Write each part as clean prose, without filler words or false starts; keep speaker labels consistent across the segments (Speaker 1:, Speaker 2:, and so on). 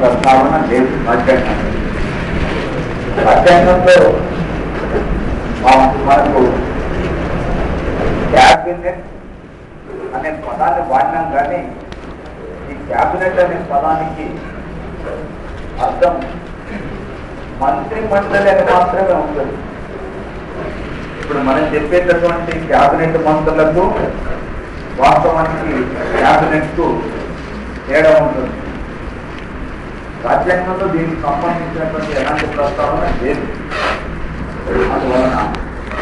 Speaker 1: ప్రస్తావన లేదు రాజ్యాంగంలో మనకు క్యాబినెట్ అనే పదాన్ని వాడినాం కానీ ఈ క్యాబినెట్ అనే పదానికి అర్థం మంత్రి మండలి అని మాత్రమే ఉంటుంది. ఇప్పుడు మనం చెప్పేటటువంటి క్యాబినెట్ మంత్రులకు వాస్తవానికి క్యాబినెట్ కు తేడా ఉంటుంది. రాజ్యాంగంలో దీనికి సంబంధించినటువంటి ఎలాంటి ప్రస్తావన లేదు. అందువలన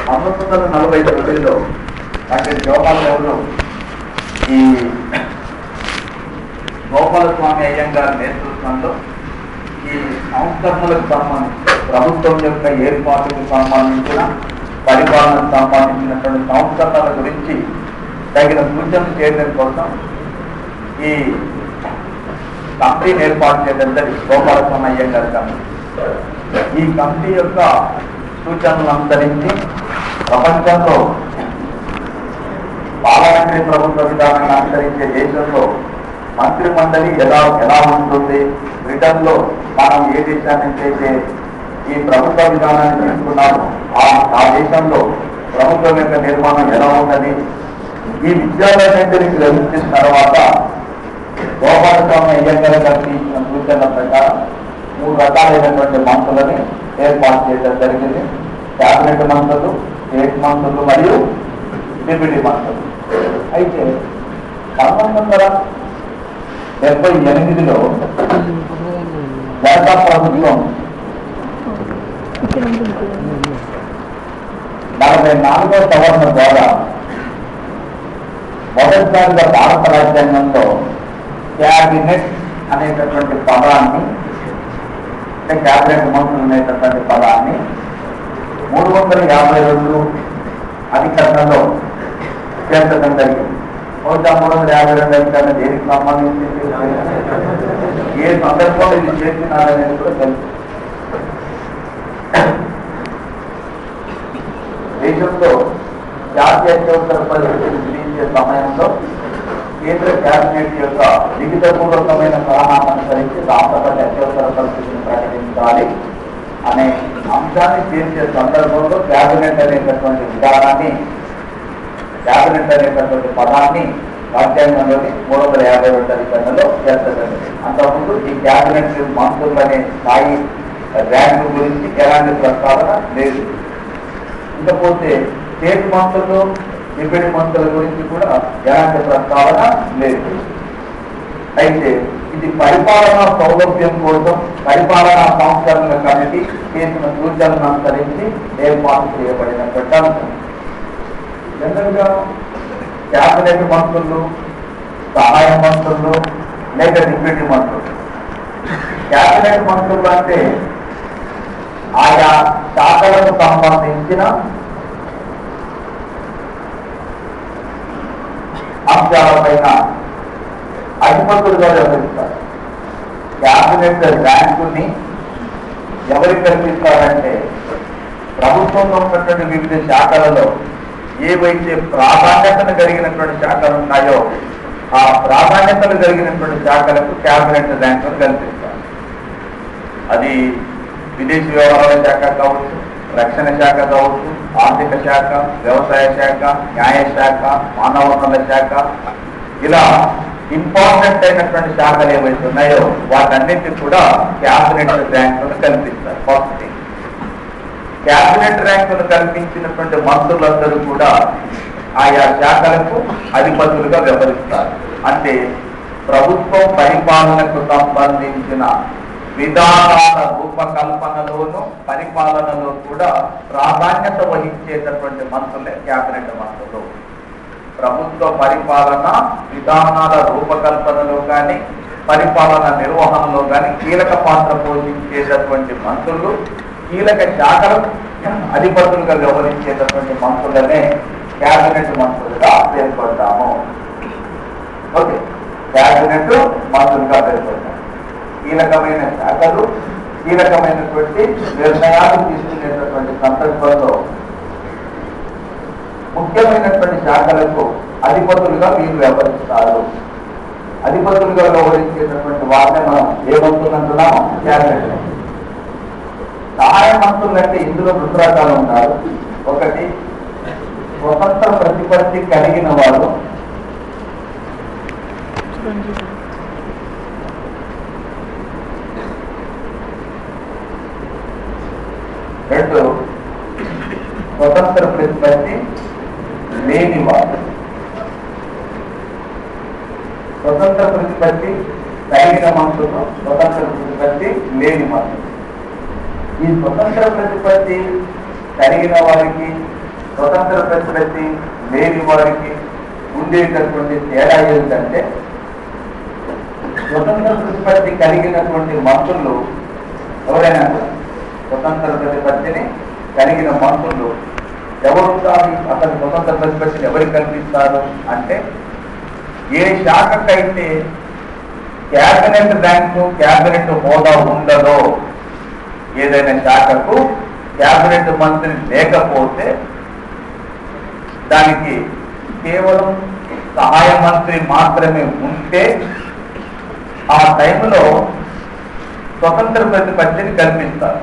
Speaker 1: 1949లో డాక్టర్ జవహర్లాల్ నెహ్రూ ఈ గోపాలస్వామి అయ్యంగారి నేతృత్వంలో ఈ సంస్కరణలకు సంబంధించి ప్రభుత్వం యొక్క ఏర్పాటుకు సంబంధించిన పరిపాలనకు సంబంధించినటువంటి సంస్కరణల గురించి తగిన సూచనలు చేయడం కోసం ఈ కమిటీని ఏర్పాటు చేయడం గోపాలస్వామి అయ్యంగారి కమిటీ. ఈ కమిటీ యొక్క సూచనలు అనుసరించి ప్రపంచంలో పార్లమెంటరీ ప్రభుత్వ విధానాన్ని అనుసరించే దేశంలో మంత్రి మండలి ఎలా ఉంటుంది, బ్రిటన్ లో మనం ఏ దేశాన్ని అయితే ఈ ప్రభుత్వ విధానాన్ని తీసుకున్నామో ఆ దేశంలో ప్రభుత్వం యొక్క నిర్మాణం ఎలా ఉన్నది, ఈ విద్యాలన్నింటినీ గ్రహించిన తర్వాత గోపాలస్వామి అయ్యంగార్ గారికి ఇచ్చిన సూచనల ప్రకారం 3 రకాలైనటువంటి మంత్రులని ఏర్పాటు చేయడం జరిగింది. క్యాబినెట్ మంత్రులు, స్టేట్ మంత్రులు మరియు డిప్యూటీ మంత్రులు. అయితే 1978లో జనతా ప్రభుత్వం 44వ సవరణ ద్వారా మొదటిసారిగా భారత రాజ్యాంగంలో క్యాబినెట్ అనేటటువంటి పదాన్ని, అంటే క్యాబినెట్ మంత్రులు అనేటటువంటి పదాన్ని 352 అధికరణలో చేర్చడం జరిగింది. బహుశా 352 అధికరణ దేనికి సంబంధించింది, ఏ సందర్భంలో ఇది చేస్తున్నారనేది కూడా తెలుసు. దేశంలో జాతీయ అత్యవసర పరిస్థితిని విధించే సమయంలో కేంద్ర కేబినెట్ యొక్క లిఖితపూర్వకమైన సలహాను అనుసరించి రాష్ట్రపతి అత్యవసర పరిస్థితిని ప్రకటించాలి అనే అంశాన్ని చేర్చే సందర్భంలో క్యాబినెట్ అనేటటువంటి విధానాన్ని, క్యాబినెట్ అనేటటువంటి పదాన్ని రాజ్యాంగంలోని 352 అధికరణలో చేర్చడం. అంతకుముందు ఈ క్యాబినెట్ మంత్రులు అనే స్థాయి ర్యాంకు గురించి ఎలాంటి ప్రస్తావన లేదు. ఇకపోతే స్టేట్ మంత్రులు, డిప్యూటీ మంత్రుల గురించి కూడా ఎలాంటి ప్రస్తావన లేదు. అయితే ఇది పరిపాలనా సౌలభ్యం కోసం పరిపాలనా సంస్కరణల కమిటీ చేసిన సూచనలను అనుసరించి ఏర్పాటు చేయబడినటువంటి అంశం. జనరల్గా క్యాబినెట్ మంత్రులు, సహాయ మంత్రులు లేక డిప్యూటీ మంత్రులు. క్యాబినెట్ మంత్రులు అంటే ఆయా శాఖలకు సంబంధించిన అంశాలపైన అధిపతులుగా వ్యవహరిస్తారు. క్యాబినెట్ ర్యాంకుని ఎవరికి కల్పిస్తారంటే ప్రభుత్వంలో ఉన్నటువంటి వివిధ శాఖలలో ఏవైతే ప్రాధాన్యతను కలిగినటువంటి శాఖలు ఉన్నాయో ఆ ప్రాధాన్యతలు కలిగినటువంటి శాఖలకు క్యాబినెట్ ర్యాంకును కల్పిస్తారు. అది విదేశీ వ్యవహారాల శాఖ కావచ్చు, రక్షణ శాఖ కావచ్చు, ఆర్థిక శాఖ, వ్యవసాయ శాఖ, న్యాయ శాఖ, మానవ వనరుల శాఖ, ఇలా ఇంపార్టెంట్ అయినటువంటి శాఖలు ఏవైతే ఉన్నాయో వాటన్నిటికీ కూడా క్యాబినెట్ ర్యాంకును కల్పిస్తారు. ఫస్ట్ థింగ్, క్యాబినెట్ ర్యాంకును కల్పించినటువంటి మంత్రులందరూ కూడా ఆయా శాఖలకు అధిపతులుగా వ్యవహరిస్తారు. అంటే ప్రభుత్వం పరిపాలనకు సంబంధించిన విధానాల రూపకల్పనలోను పరిపాలనలో కూడా ప్రాధాన్యత వహించేటటువంటి మంత్రులే క్యాబినెట్ మంత్రులు. ప్రభుత్వ పరిపాలన విధానాల రూపకల్పనలో కానీ పరిపాలన నిర్వహణలో కానీ కీలక పాత్ర పోషించేటటువంటి మంత్రులు, కీలక శాఖలకు అధిపతులుగా వ్యవహరించేటటువంటి మంత్రులనే క్యాబినెట్ మంత్రులుగా పేర్కొంటాము. ఓకే, క్యాబినెట్ మంత్రులుగా పేర్కొంటాము. కీలకమైన శాఖలు, కీలకమైనటువంటి నిర్ణయాలు తీసుకునేటటువంటి సందర్భంలో ముఖ్యమైనటువంటి శాఖలకు అధిపతులుగా వీరు వ్యవహరిస్తారు. అధిపతులుగా వ్యవహరించేటటువంటి వారిని మనం ఏ మంత్రులు అంటున్నాము? క్యాబినెట్. సహాయ మంత్రులు అంటే ఇందులో రెండు రకాలు ఉన్నారు. ఒకటి స్వతంత్ర ప్రతిపత్తి కలిగిన వారు, రెండు స్వతంత్ర ప్రతిపత్తి లేని వారు. స్వతంత్ర ప్రతిపత్తి కలిగిన మంత్రులు, స్వతంత్ర ప్రతిపత్తి లేని మంత్రులు. ఈ స్వతంత్ర ప్రతిపత్తి కలిగిన వారికి, స్వతంత్ర ప్రతిపత్తి లేని వారికి ఉండేటటువంటి తేడా ఏమిటంటే, స్వతంత్ర ప్రతిపత్తి కలిగినటువంటి మంత్రులు ఎవరైనా స్వతంత్ర ప్రతిపత్తిని కలిగిన మంత్రులు ఎవరు అతని స్వతంత్ర ప్రతిపత్తిని ఎవరికి కల్పిస్తారు అంటే, ఏ శాఖకైతే క్యాబినెట్ ర్యాంకు, క్యాబినెట్ హోదా ఉండదో, ఏదైనా శాఖకు క్యాబినెట్ మంత్రి లేకపోతే దానికి కేవలం సహాయ మంత్రి మాత్రమే ఉంటే ఆ టైంలో స్వతంత్ర ప్రతిపత్తిని కల్పిస్తారు.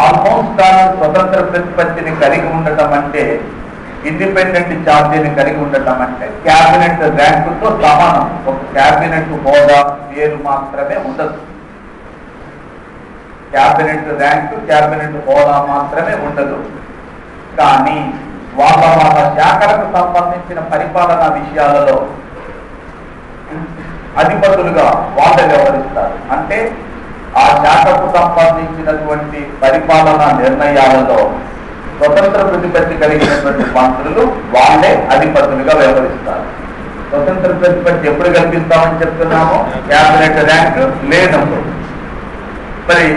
Speaker 1: ఆల్మోస్ట్ స్వతంత్ర ప్రతిపత్తిని కలిగి ఉండటం అంటే, ఇండిపెండెంట్ ఛార్జీని కలిగి ఉండటం అంటే క్యాబినెట్ ర్యాంకుతో సమానం. ఒక క్యాబినెట్ హోదా పేరు మాత్రమే ఉండదు. క్యాబినెట్ ర్యాంకు, క్యాబినెట్ హోదా మాత్రమే ఉండదు. కానీ వాళ్ళ శాఖలకు సంబంధించిన పరిపాలనా విషయాలలో అధిపతులుగా వాళ్ళు వ్యవహరిస్తారు. అంటే ఆ శాఖకు సంబంధించినటువంటి పరిపాలనా నిర్ణయాలలో స్వతంత్ర ప్రతిపత్తి కలిగినటువంటి మంత్రులు వాళ్ళే అధిపతులుగా వ్యవహరిస్తారు. స్వతంత్ర ప్రతిపత్తి ఎప్పుడు కల్పిస్తామని చెప్తున్నాము? క్యాబినెట్ ర్యాంక్ లేనప్పుడు. మరి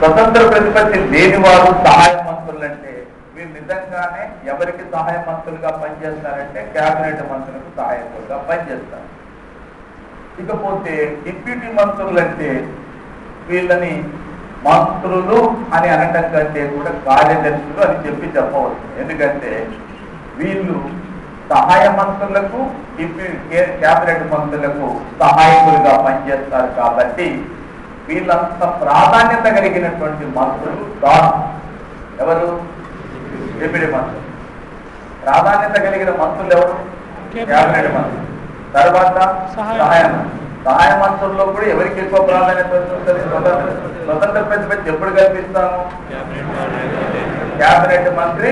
Speaker 1: స్వతంత్ర ప్రతిపత్తి లేని వారు సహాయ మంత్రులు అంటే, వీరు నిజంగానే ఎవరికి సహాయ మంత్రులుగా పనిచేస్తారంటే క్యాబినెట్ మంత్రులకు సహాయకులుగా పనిచేస్తారు. ఇకపోతే డిప్యూటీ మంత్రులు అంటే, వీళ్ళని మంత్రులు అని అనటం కంటే కూడా కార్యదర్శులు అని చెప్పవచ్చు. ఎందుకంటే వీళ్ళు సహాయ మంత్రులకు, క్యాబినెట్ మంత్రులకు సహాయకులుగా పనిచేస్తారు. కాబట్టి వీళ్ళంత ప్రాధాన్యత కలిగినటువంటి మంత్రులు కాదు. ఎవరు? డిప్యూటీ మంత్రులు. ప్రాధాన్యత కలిగిన మంత్రులు ఎవరు? క్యాబినెట్ మంత్రులు. తర్వాత సహాయ మంత్రులు. సహాయ మంత్రుల్లో కూడా ఎవరికి ఎక్కువ ప్రాధాన్యత ఉంటుంది? స్వతంత్ర ప్రతిపత్తి ఎప్పుడు కల్పిస్తాము? క్యాబినెట్ మంత్రి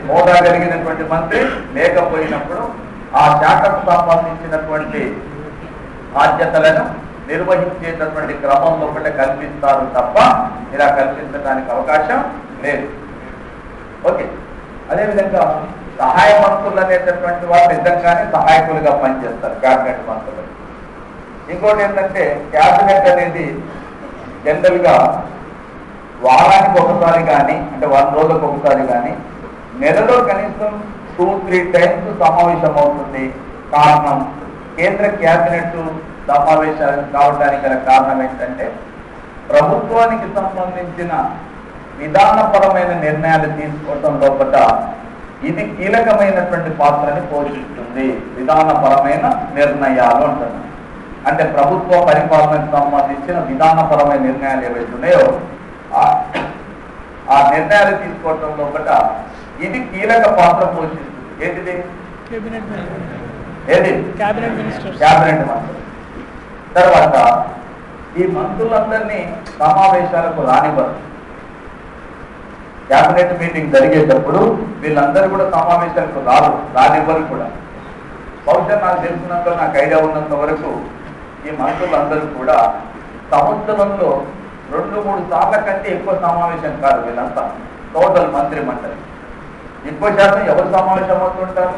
Speaker 1: హోదా కలిగినటువంటి మంత్రి లేకపోయినప్పుడు ఆ శాఖకు సంబంధించినటువంటి బాధ్యతలను నిర్వహించేటటువంటి క్రమంలో ఒకటే కల్పిస్తారు తప్ప ఇలా కల్పించడానికి అవకాశం లేదు. ఓకే. అదేవిధంగా సహాయ మంత్రులు అనేటటువంటి వారు నిజంగానే సహాయకులుగా పనిచేస్తారు క్యాబినెట్ మంత్రులు. ఇంకోటి ఏంటంటే, క్యాబినెట్ అనేది జనరల్ గా వారానికి ఒకసారి కానీ, అంటే 1 రోజులకు ఒకసారి కానీ, నెలలో కనీసం 2-3 టైమ్స్ సమావేశం అవుతుంది. కారణం, కేంద్ర క్యాబినెట్ సమావేశాలు కావడానికి గల కారణం ఏంటంటే, ప్రభుత్వానికి సంబంధించిన విధానపరమైన నిర్ణయాలు తీసుకోవటం లోపల ఇది కీలకమైనటువంటి పాత్రని పోషిస్తుంది. విధానపరమైన నిర్ణయాలు అంటున్నాం. అంటే ప్రభుత్వ పరిపాలనకు సంబంధించిన విధానపరమైన నిర్ణయాలు ఏవైతే ఉన్నాయో ఆ నిర్ణయాలు తీసుకోవటం లోపల ఇది కీలక పాత్ర పోషిస్తుంది. ఏంటిది? ఏది? క్యాబినెట్ మంత్రులు. తర్వాత ఈ మంత్రులందరినీ సమావేశాలకు రానివ్వరు. క్యాబినెట్ మీటింగ్ జరిగేటప్పుడు వీళ్ళందరూ కూడా సమావేశాలకు రానివ్వరు కూడా. బహుశా నాకు తెలిసినంత, నాకు ఐడియా ఉన్నంత వరకు ఈ మంత్రులందరూ కూడా సంవత్సరంలో 2-3 సార్ల కంటే ఎక్కువ సమావేశం కాదు వీళ్ళంతా. టోటల్ మంత్రి మండలి ఎక్కువ శాతం ఎవరు సమావేశం అవుతుంటారు?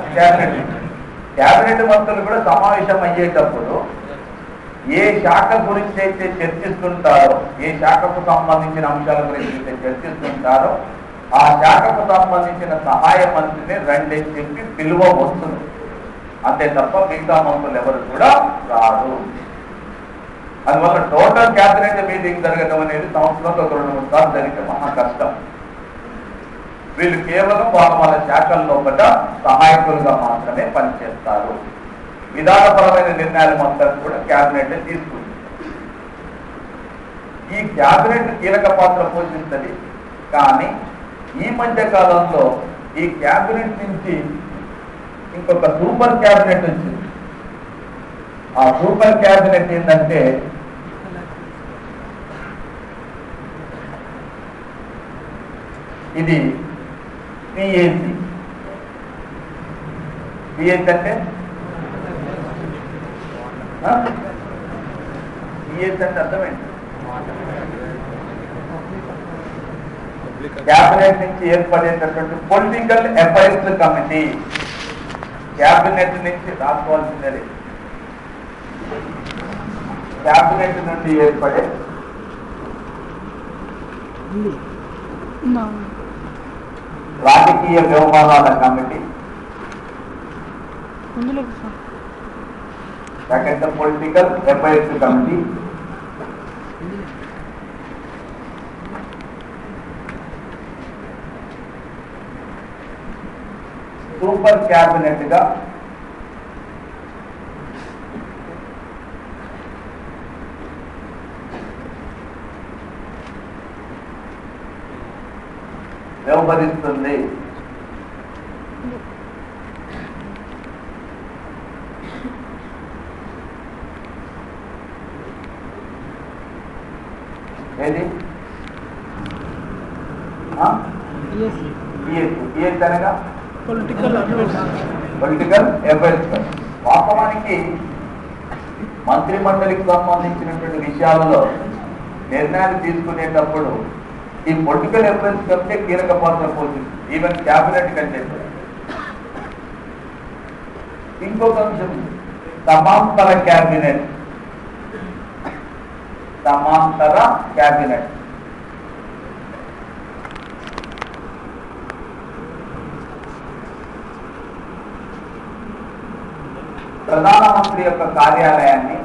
Speaker 1: క్యాబినెట్ మంత్రులు కూడా సమావేశం అయ్యేటప్పుడు ఏ శాఖ గురించి అయితే చర్చిస్తుంటారో, ఏ శాఖకు సంబంధించిన అంశాల గురించి అయితే చర్చిస్తుంటారో ఆ శాఖకు సంబంధించిన సహాయ మంత్రిని రెండేసి చెప్పి పిలువ వస్తుంది. అంతే తప్ప మిగతా మంత్రులు ఎవరు కూడా రాదు. అందువల్ల టోటల్ క్యాబినెట్ మీటింగ్ జరగడం అనేది సంవత్సరంలో 2-3 సార్లు జరిగితే మహా కష్టం. వీళ్ళు కేవలం వాళ్ళ శాఖల లోపల సహాయకులుగా మాత్రమే పనిచేస్తారు. విధానపరమైన నిర్ణయాలు మొత్తం కూడా క్యాబినెట్ తీసుకుంది. ఈ క్యాబినెట్ కీలక పాత్ర పోషిస్తుంది. కానీ ఈ మధ్య కాలంలో ఈ క్యాబినెట్ నుంచి ఇంకొక సూపర్ క్యాబినెట్ వచ్చింది. ఆ సూపర్ క్యాబినెట్ ఏంటంటే ఇది పిఏసి. పిఏసి అంటే పిఏసి అంటే అర్థమేంటి? క్యాబినెట్ నుంచి ఏర్పడేటటువంటి పొలిటికల్ అఫైర్స్ కమిటీ. క్యాబినెట్ నుంచి రాసుకోవాల్సిందే. క్యాబినెట్ నుండి ఏర్పడే రాజకీయ వ్యవహారాల committee, political affairs committee super cabinet గా వ్యవహరిస్తుంది. ఏది అనగా పొలిటికల్ అఫైర్స్. వాస్తవానికి మంత్రి మండలికి సంబంధించినటువంటి విషయాలలో నిర్ణయాలు తీసుకునేటప్పుడు ఈ పొలిటికల్ అఫైర్స్ కంటే కీలక పాత్ర పోతుంది, ఈవెన్ క్యాబినెట్ కంటే. ఇంకొక అంశం సమాంతర క్యాబినెట్. సమాంతర క్యాబినెట్ ప్రధానమంత్రి యొక్క కార్యాలయాన్ని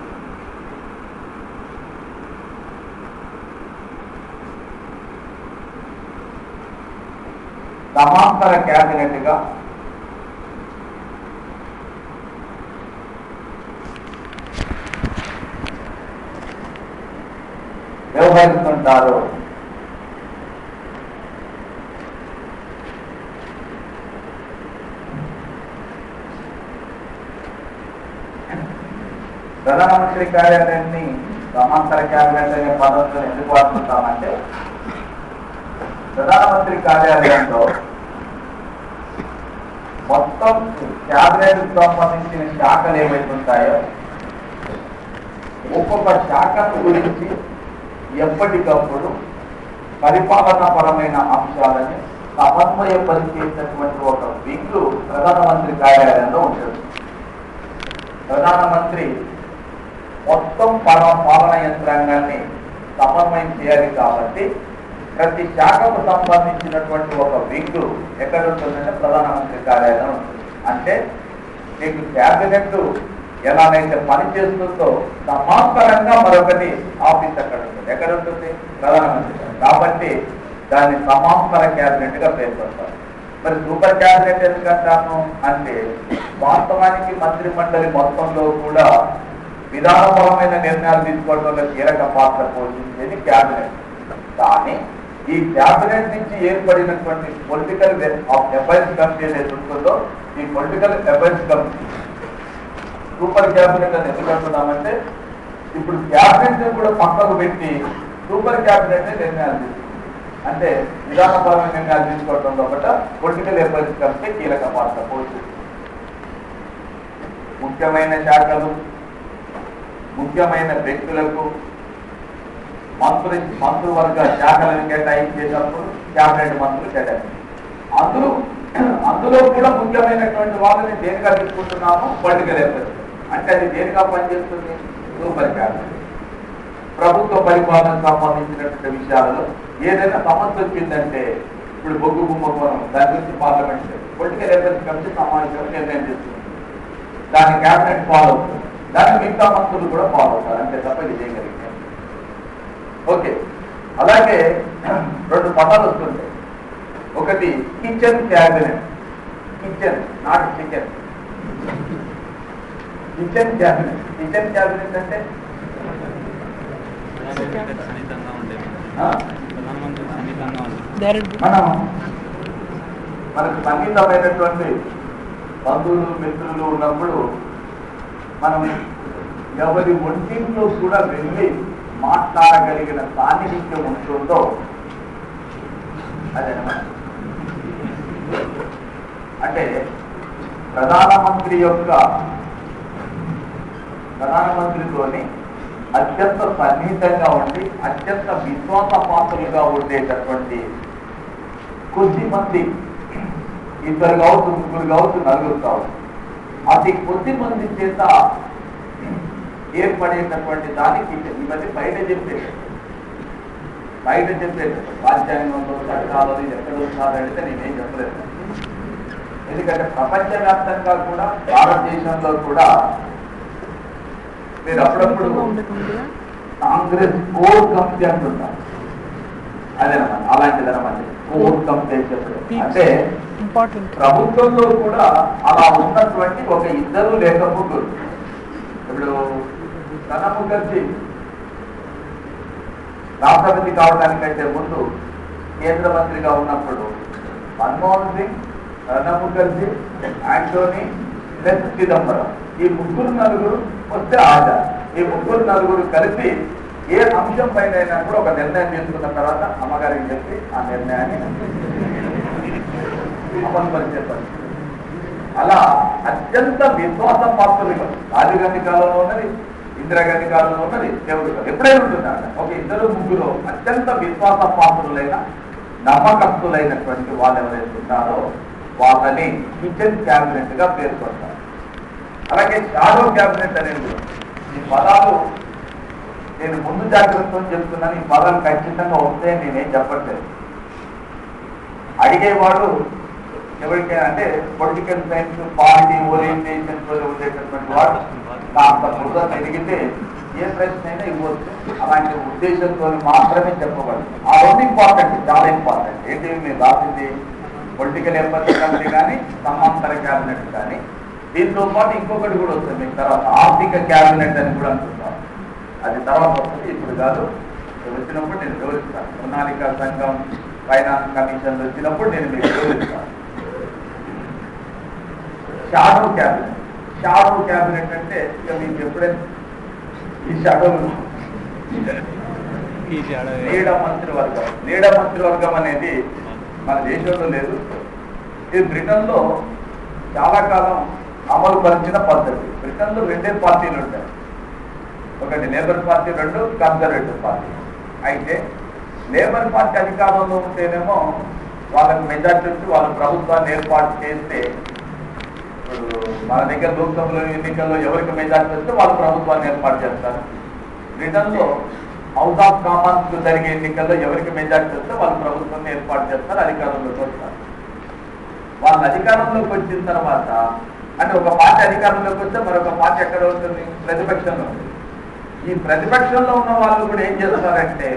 Speaker 1: సమాంతర క్యాబినెట్ గా వ్యవహరిస్తుంటారు. ప్రధానమంత్రి కార్యాలయాన్ని సమాంతర క్యాబినెట్ అనే పద్ధతిలో ఎందుకు వాడుతుంటామంటే, ప్రధానమంత్రి కార్యాలయంలో మొత్తం క్యాబినెట్ సంబంధించిన శాఖలు ఏవైతే ఉంటాయో ఒక్కొక్క శాఖను గురించి ఎప్పటికప్పుడు పరిపాలనా పరమైన అంశాలని సమన్వయపరిచేటటువంటి ఒక వింగ్ ప్రధానమంత్రి కార్యాలయంలో ఉంటుంది. ప్రధానమంత్రి మొత్తం పాలనా యంత్రాంగాన్ని సమన్వయం చేయాలి కాబట్టి ప్రతి శాఖకు సంబంధించినటువంటి ఒక వింగ్ ఎక్కడ ఉంటుందంటే ప్రధానమంత్రి కార్యాలయం ఉంటుంది. అంటే మీకు క్యాబినెట్ ఎలానైతే పనిచేస్తుందో సమాంతరంగా మరొకటి ఆఫీస్ అక్కడ ఉంటుంది. ఎక్కడ ఉంటుంది? ప్రధానమంత్రి. కాబట్టి దాన్ని సమాంతర క్యాబినెట్ గా పేర్కొంటారు. మరి సూపర్ క్యాబినెట్ ఎందుకంటాను అంటే, వాస్తవానికి మంత్రి మండలి మొత్తంలో కూడా విధానపరమైన నిర్ణయాలు తీసుకోవడంలో కీలక పాత్ర పోషించేది క్యాబినెట్. కానీ ఈ క్యాబినెట్ నుంచి ఏర్పడినటువంటి పొలిటికల్ అఫైర్స్ కమిటీ ఏదైతే ఉంటుందో, ఈ political affairs committee super cabinet అని ఎందుకు అంటున్నామంటే, ఇప్పుడు క్యాబినెట్ కూడా పక్కకు పెట్టి సూపర్ క్యాబినెట్ నిర్ణయాలు తీసుకుంది. అంటే విధానపరమైన నిర్ణయాలు తీసుకోవడంలో ఒకట పొలిటికల్ అఫైర్స్ కమిటీ కీలక పాత్ర పోషిస్తుంది. ముఖ్యమైన శాఖలు, ముఖ్యమైన వ్యక్తులకు మంత్రివర్గ శాఖలను కేటాయించేటప్పుడు క్యాబినెట్ మంత్రులు కేటాయించారు. అందులో కూడా ముఖ్యమైనటువంటి వాళ్ళని దేనిగా తీసుకుంటున్నాము? Political affairs. అంటే అది దేనిగా పనిచేస్తుంది? Super cabinet. ప్రభుత్వ పరిపాలనకు సంబంధించినటువంటి విషయాలలో ఏదైనా సమస్య వచ్చిందంటే, ఇప్పుడు బొగ్గు కుంభకోణం, దాని గురించి పార్లమెంట్ పొలిటికల్ అఫైర్స్ కమిటీ సమావేశంలో నిర్ణయం చేస్తుంది. దాన్ని క్యాబినెట్ ఫాలో అవుతుంది, దాన్ని మిగతా మంత్రులు కూడా ఫాలో అవుతారు. అంతే తప్ప ఇది చేయగలిగారు. ఓకే, అలాగే రెండు పదాలు వస్తుంటాయి. ఒకటి kitchen cabinet. Kitchen, not chicken. Kitchen cabinet. Kitchen cabinet అంటే మనం మనకు సన్నిహితమైనటువంటి బంధువులు మిత్రులు ఉన్నప్పుడు మనం ఎవరి ఒంటింట్లో కూడా వెళ్ళి మాట్లాడగలిగిన సాన్నిహిత్యం ఉంటుందో అదనమాట. అంటే ప్రధానమంత్రితోని అత్యంత సన్నిహితంగా ఉండి అత్యంత విశ్వాసపాత్రులుగా ఉండేటటువంటి కొద్ది మంది, ఇద్దరు కావచ్చు, ముగ్గురు కావచ్చు, నలుగురు కావచ్చు, అది కొద్ది మంది చేత ఏర్పడేటటువంటి దానికి ఇవన్నీ బయట చెప్పేది రాజ్యాంగంలో చట్టాలు ఎక్కడో సాధడితే నేనేం చెప్పలేదు. ఎందుకంటే ప్రపంచవ్యాప్తంగా కూడా భారతదేశంలో కూడా మీరు అప్పుడప్పుడు కాంగ్రెస్ కోర్ కమిటీ అంటున్నారు. అదేనమాట, అలాంటిదనమాట కోర్ కమిటీ అని చెప్పడం. అంటే ప్రభుత్వంలో కూడా అలా ఉన్నటువంటి ఒక ఇద్దరు లేక ముగ్గురు. ఇప్పుడు ప్రణబ్ ముఖర్జీ రాష్ట్రపతి కావడానికంటే ముందు కేంద్ర మంత్రిగా ఉన్నప్పుడు మన్మోహన్ సింగ్, ప్రణబ్ ముఖర్జీ, యాంటోనీ ప్లస్ చిదంబరం, ఈ ముగ్గురు నలుగురు వస్తే ఆజాద్, ఈ ముగ్గురు నలుగురు కలిసి ఏ అంశం పైన అయినా కూడా ఒక నిర్ణయం తీసుకున్న తర్వాత అమ్మగారికి చెప్పి ఆ నిర్ణయాన్ని అమలు పరిచే పరిస్థితి. అలా అత్యంత విశ్వాస పాత్రులుగా రాజీవ్ గాంధీ కాలంలో ఉన్నది, ఇందిరాగాంధీ కాలంలో ఉన్నది, దేవుడు ఎప్పుడైనా ఉంటుందంట. ఒక ఇద్దరు ముగ్గురు అత్యంత విశ్వాస పాత్రులైన నమ్మకస్తులైనటువంటి వాళ్ళు ఎవరైతే ఉంటారో వాళ్ళని కిచెన్ క్యాబినెట్ గా పేర్కొంటారు. అలాగే షాడో క్యాబినెట్ అనేది ఈ పదాలు నేను ముందు జాగ్రత్తలు చెప్తున్నాను. ఈ పదాలు ఖచ్చితంగా వస్తే నేనేం చెప్పట్లేదు. అడిగేవాడు ఎవరికైనా అంటే పొలిటికల్ సైన్స్ పార్టీ ఓరియంటేషన్ తో ఉండేటటువంటి వాడు కాస్త బుర్ర తిరిగితే ఏ ప్రశ్న అయినా ఇవ్వచ్చు. అలాంటి ఉద్దేశంతో మాత్రమే చెప్పబడుతుంది. ఆ రెండు ఇంపార్టెంట్, చాలా ఇంపార్టెంట్. ఏంటి మీరు రాసింది పొలిటికల్ ఎంపతి కమిటీ కానీ సమాంతర క్యాబినెట్ కానీ, దీంతో పాటు ఇంకొకటి కూడా వస్తుంది మీకు తర్వాత ఆర్థిక క్యాబినెట్ అని కూడా అంటున్నారు. అది తర్వాత వస్తుంది, ఇప్పుడు కాదు. వచ్చినప్పుడు నేను వివరిస్తాను. ప్రణాళిక సంఘం, ఫైనాన్స్ కమిషన్ వచ్చినప్పుడు నేను మీకు వివరిస్తాను. Shadow cabinet. షాడో క్యాబినెట్ అంటే ఇక మీకు ఎప్పుడైనా ఈ షాడో నీడ మంత్రివర్గం అనేది మన దేశంలో లేదు. ఇది బ్రిటన్లో చాలా కాలం అమలు పరిచిన పద్ధతి. బ్రిటన్లో రెండే పార్టీలు ఉంటాయి, ఒకటి లేబర్ పార్టీ, రెండు కన్జర్వేటివ్ పార్టీ. అయితే లేబర్ పార్టీ అధికారంలో ఉంటేనేమో వాళ్ళకి మెజార్టీ వచ్చి వాళ్ళ ప్రభుత్వాన్ని ఏర్పాటు చేస్తే, మన దగ్గర లోక్సభలో ఎన్నికల్లో ఎవరికి మెజార్టీ వస్తే వాళ్ళు ప్రభుత్వాన్ని ఏర్పాటు చేస్తారు. బ్రిటన్లో హౌస్ ఆఫ్ కామన్స్ జరిగే ఎన్నికల్లో ఎవరికి మెజార్టీ వస్తే వాళ్ళు ప్రభుత్వాన్ని ఏర్పాటు చేస్తారు, అధికారంలోకి వస్తారు. వాళ్ళ అధికారంలోకి వచ్చిన తర్వాత అంటే ఒక పార్టీ అధికారంలోకి వస్తే మరొక పార్టీ ఎక్కడ ఉంటుంది? ప్రతిపక్షంలో ఉంటుంది. ఈ ప్రతిపక్షంలో ఉన్న వాళ్ళు కూడా ఏం చేస్తారంటే,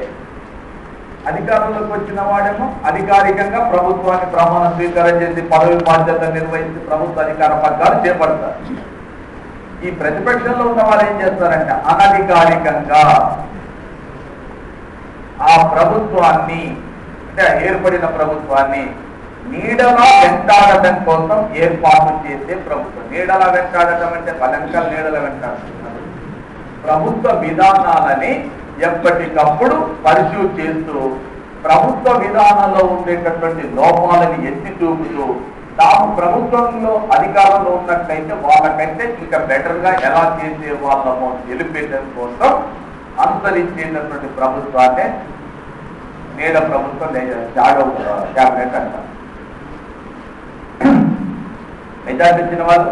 Speaker 1: అధికారంలోకి వచ్చిన వాడేమో అధికారికంగా ప్రభుత్వాన్ని ప్రమాణ స్వీకారం చేసి పదవి బాధ్యత నిర్వహించి ప్రభుత్వ అధికార పగ్గాలు చేపడతారు. ఈ ప్రతిపక్షంలో ఉన్న వాళ్ళు ఏం చేస్తారంటే అనధికారికంగా ఆ ప్రభుత్వాన్ని అంటే ఏర్పడిన ప్రభుత్వాన్ని నీడలా వెంటాడటం కోసం ఏర్పాటు చేసే ప్రభుత్వం. నీడలా వెంటాడటం అంటే బలంకల్ నీడల వెంటాడుతున్నారు. ప్రభుత్వ విధానాలని ఎప్పటికప్పుడు పరిశీలి చేస్తూ ప్రభుత్వ విధానంలో ఉండేటటువంటి లోపాలని ఎత్తి చూపుతూ తాము ప్రభుత్వంలో అధికారంలో ఉన్నట్లయితే వాళ్ళకంటే ఇంకా బెటర్ గా ఎలా చేసే వాళ్ళమో తెలిపేయడం కోసం అనుసరించేటటువంటి ప్రభుత్వాన్ని నీడ ప్రభుత్వం షాడో క్యాబినెట్ అంటారు. మెజార్టీ ఇచ్చిన వాళ్ళు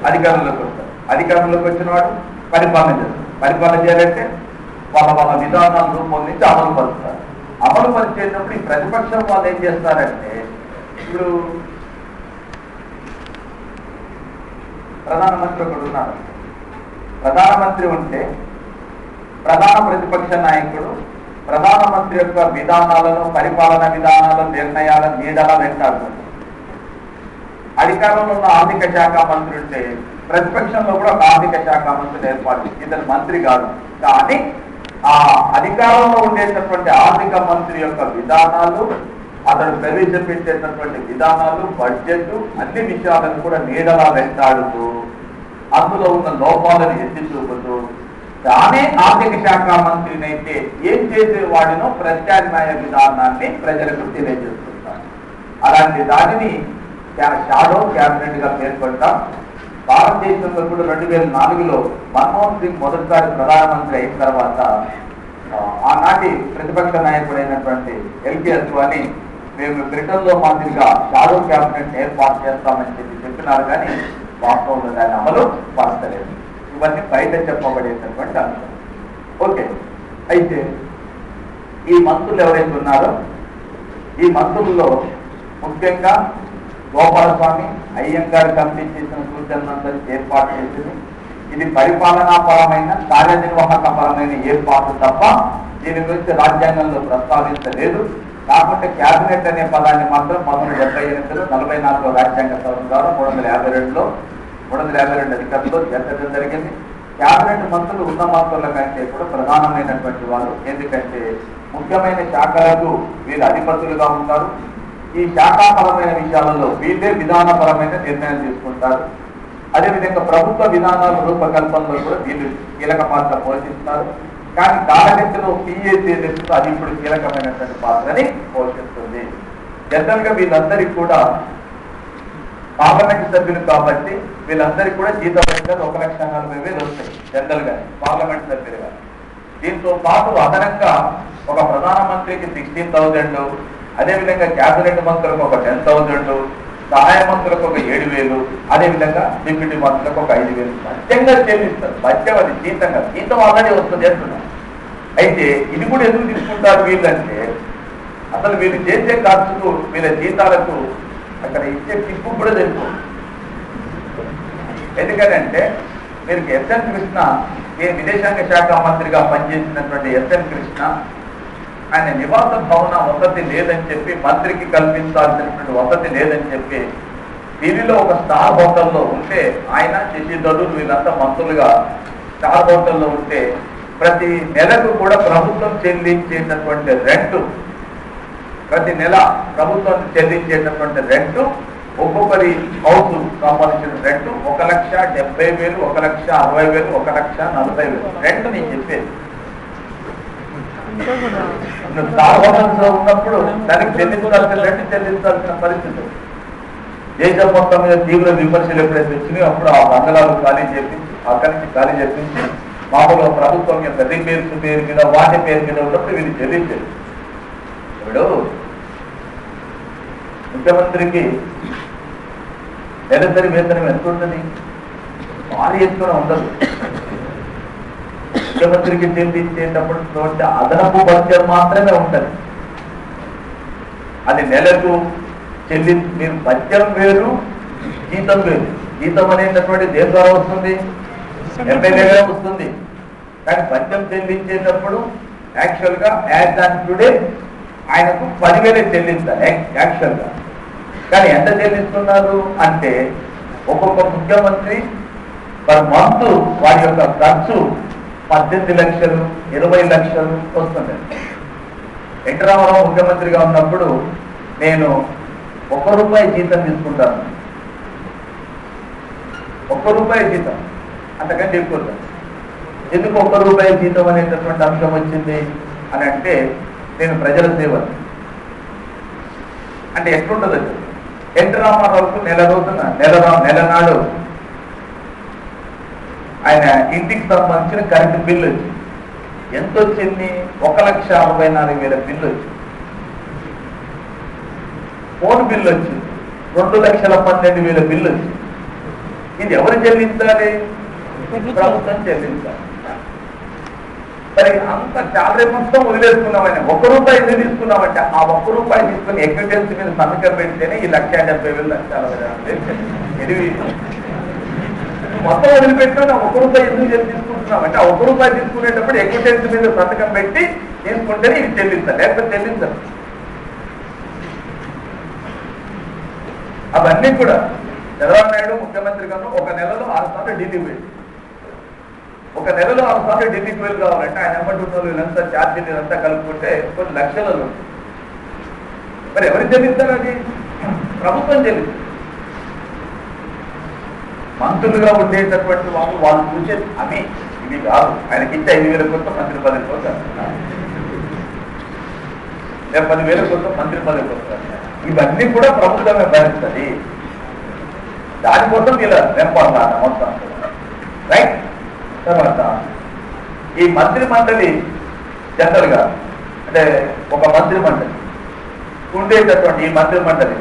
Speaker 1: అధికారంలోకి వస్తారు. అధికారంలోకి వచ్చిన వాడు పరిపాలన చేస్తారు. పరిపాలన చేయాలంటే వాళ్ళ విధానాలు రూపొందించి అమలు పరుస్తారు. అమలు పరిచేటప్పుడు ఈ ప్రతిపక్షం వాళ్ళు ఏం చేస్తారంటే, ఇప్పుడు ప్రధానమంత్రి ఒకడు ఉన్నారు. ప్రధానమంత్రి ఉంటే ప్రధాన ప్రతిపక్ష నాయకుడు ప్రధానమంత్రి యొక్క విధానాలను, పరిపాలన విధానాలను, నిర్ణయాలను నీడలా వెంటాడుతుంది. అధికారంలో ఉన్న ఆర్థిక శాఖ మంత్రి ఉంటే ప్రతిపక్షంలో కూడా ఒక ఆర్థిక శాఖ మంత్రిని ఏర్పాటు, ఇతను మంత్రి కాదు. కానీ ఆ అధికారంలో ఉండేటటువంటి ఆర్థిక మంత్రి యొక్క విధానాలు, అతడు ప్రవేశపెట్టేటటువంటి విధానాలు, బడ్జెట్, అన్ని విషయాలను కూడా నీడలా వెంటాడుతూ అందులో ఉన్న లోపాలను ఎత్తి చూపుతూ తానే ఆర్థిక శాఖ మంత్రినైతే ఏం చేసేవాడినో ప్రత్యామ్నాయ విధానాన్ని ప్రజలకు తెలియజేస్తుంటారు. అలాంటి దానిని షాడో క్యాబినెట్ గా పేర్కొంటాం. భారతదేశంలో కూడా 2004లో మన్మోహన్ సింగ్ మొదటిసారి ప్రధానమంత్రి అయిన తర్వాత ఆనాటి ప్రతిపక్ష నాయకుడైనటువంటి ఎల్కే అద్వానీ మేము బ్రిటన్లో మాదిరిగా షాడో క్యాబినెట్ ఏర్పాటు చేస్తామని చెప్పినారు, కానీ వాస్తవంలో దాన్ని అమలు పరచలేదు. ఇవన్నీ బయట చెప్పబడేటటువంటి అంశం. ఓకే, అయితే ఈ మంత్రులు ఎవరైతే ఉన్నారో ఈ మంత్రుల్లో ముఖ్యంగా గోపాలస్వామి అయ్యంగారు కమిటీ చేసిన సూచనలందరూ ఏర్పాటు చేసింది. ఇది పరిపాలనాపరమైన కార్యనిర్వాహక పరమైన ఏర్పాటు తప్ప దీని గురించి రాజ్యాంగంలో ప్రస్తావించలేదు. కాకపోతే క్యాబినెట్ అనే పదాన్ని మాత్రం 1978లో 44 రాజ్యాంగ సవరణ ద్వారా 352 అధికారులు చేర్చడం జరిగింది. క్యాబినెట్ మంత్రులు ఉన్న మంత్రుల కంటే కూడా ప్రధానమైనటువంటి వారు. ఎందుకంటే ముఖ్యమైన శాఖలకు వీరు అధిపతులుగా ఉంటారు. ఈ శాఖాపరమైన విషయాలలో వీళ్ళే విధానపరమైన నిర్ణయాలు తీసుకుంటారు. అదేవిధంగా ప్రభుత్వ విధానాల రూపకల్పనలో కూడా వీళ్ళు కీలక పాత్ర పోషిస్తారు. కానీ కాలగతిలో పిఏసీ అది ఇప్పుడు కీలకమైనటువంటి పాత్రని పోషిస్తుంది. జనరల్ గా వీళ్ళందరికీ కూడా పార్లమెంట్ సభ్యులు కాబట్టి వీళ్ళందరికీ కూడా జీతం 1,40,40,000 వస్తాయి జనరల్ గా పార్లమెంట్ సభ్యులుగా. దీంతో పాటు అదనంగా ఒక ప్రధానమంత్రికి 16,000, అదేవిధంగా క్యాబినెట్ మంత్రులకు ఒక 10,000, సహాయ మంత్రులకు ఒక 7,000, అదేవిధంగా డిప్యూటీ మంత్రులకు ఒక 5,000 మధ్యంగా చెల్లిస్తారు. మధ్యం అది జీతంగా, జీతం ఆల్రెడీ వస్తుంది అంటున్నాం. అయితే ఇది కూడా ఎందుకు తీసుకుంటారు వీళ్ళంటే అసలు వీళ్ళు చేసే ఖర్చుకు వీళ్ళ జీతాలకు అక్కడ ఇచ్చే టిప్పు కూడా తెలుసుకోండి. ఎందుకంటే మీరు ఎస్ఎన్ కృష్ణ, నేను విదేశాంగ శాఖ మంత్రిగా పనిచేసినటువంటి ఎస్ఎన్ కృష్ణ, ఆయన నివాస భవన వసతి లేదని చెప్పి, మంత్రికి కల్పించాల్సినటువంటి వసతి లేదని చెప్పి ఢిల్లీలో ఒక స్టార్ హోటల్లో ఉంటే, ఆయన శశి థరూర్ వీళ్ళంతా మంత్రులుగా స్టార్ హోటల్లో ఉంటే ప్రతి నెలకు కూడా ప్రభుత్వం చెల్లించేటటువంటి రెంటు, ప్రతి నెల ప్రభుత్వం చెల్లించేటటువంటి రెంటు, ఒక్కొక్కరి హౌస్ సంబంధించిన రెంటు 1,70,000, 1,60,000, 1,40,000 రెంట్. నేను చెప్పేది సార్వజనికంలో ఉన్నప్పుడు దానికి చెల్లించాల్సిన రెంట్ చెల్లించాల్సిన పరిస్థితి. దేశం మొత్తం మీద తీవ్ర విమర్శలు ఎప్పుడైతే వచ్చినాయో అప్పుడు ఆ బంగళాలు ఖాళీ చేపించి, అక్కడి నుంచి ఖాళీ చేపించి మామూలుగా ప్రభుత్వం యొక్క రిపేర్స్ పేరు మీద, వాటి పేరు మీద ఉన్నప్పుడు వీళ్ళు చెల్లించారు. ఇప్పుడు ముఖ్యమంత్రికి నెలసరి వేతనం ఎంత ఉంటుంది? భారీ ఎత్తున ఉండదు. ముఖ్యమంత్రికి చెల్లించేటప్పుడు అదనపు బడ్జెట్ మాత్రమే ఉంటుంది. అది నెలకు మీరు బడ్జెట్ వేరు, జీతం వేరు. జీతం అనేటటువంటి దేని ద్వారా వస్తుంది? ఎమ్మెల్యేగా వస్తుంది. కానీ బడ్జెట్ చెల్లించేటప్పుడు యాక్చువల్గా యాజ్ ఆన్ టుడే ఆయనకు 10,000 చెల్లిస్తారు యాక్చువల్గా. కానీ ఎంత చెల్లిస్తున్నారు అంటే ఒక్కొక్క ముఖ్యమంత్రి పర్ మంత్ వారి యొక్క ఖర్చు 18 లక్షలు, 20 లక్షలు వస్తుంది. ఎన్టీ రామారావు ముఖ్యమంత్రిగా ఉన్నప్పుడు నేను ₹1 జీతం తీసుకుంటాను. ₹1 జీతం, అంతకంటే ఎక్కువ. ఎందుకు ₹1 జీతం అనేటటువంటి అంశం వచ్చింది అని అంటే, నేను ప్రజల సేవ అంటే ఎట్లుంటుంది. ఎన్టీ రామారావుకు నెల నాడు ఆయన ఇంటికి సంబంధించిన కరెంటు బిల్లు వచ్చింది. ఎంత వచ్చింది? 1,64,000 బిల్లు వచ్చింది. ఫోన్ బిల్లు వచ్చింది 2,12,000 బిల్లు వచ్చింది. ఇది ఎవరు చెల్లించాలి? ప్రభుత్వం చెల్లించాలి. మరి అంత శాలరీ మొత్తం వదిలేసుకున్నామని ₹1 ఎందుకు తీసుకున్నామంటే, ఆ ₹1 తీసుకుని ఎక్విటెన్స్ మీద సంతకం పెడితేనే ఈ 1,70,000 ఇది మొత్తం వదిలిపెట్టుకుని ₹1 ఎందుకు తీసుకుంటున్నామంటే, ఆ ₹1 తీసుకునేటప్పుడు ఎక్విటెన్స్ మీద సంతకం పెట్టి తీసుకుంటేనే ఇది చెల్లించాలి, లేకపోతే చెల్లించాలి. అవన్నీ కూడా చంద్రబాబు నాయుడు ముఖ్యమంత్రి కన్నా 1 నెలలో 6 సార్లు ఢిల్లీ పోయి 1 నెలలో 6 సార్లు ఢిల్లీకి వెళ్ళి కావాలంటే ఆయన ఎమ్మటి వీళ్ళంతా ఛార్జీలు ఇదంతా కలుపుకుంటే కొన్ని లక్షలలో. మరి ఎవరు చెల్లిస్తారు? అది ప్రభుత్వం చెల్లిస్తారు. మంత్రులుగా ఉండేటటువంటి వాళ్ళు చూసే అవి ఇవి కాదు. ఆయనకి ఇచ్చే 5,000 కోసం మంత్రి పదవి కోసం, 10,000 కోసం మంత్రి పదవి కోసం, ఇవన్నీ కూడా ప్రభుత్వమే భరిస్తుంది. దానికోసం ఇలా వెంపడాలి మొత్తం. రైట్. తర్వాత ఈ మంత్రి మండలి జనరల్ గా అంటే ఒక మంత్రి మండలి ఉండేటటువంటి ఈ మంత్రి మండలి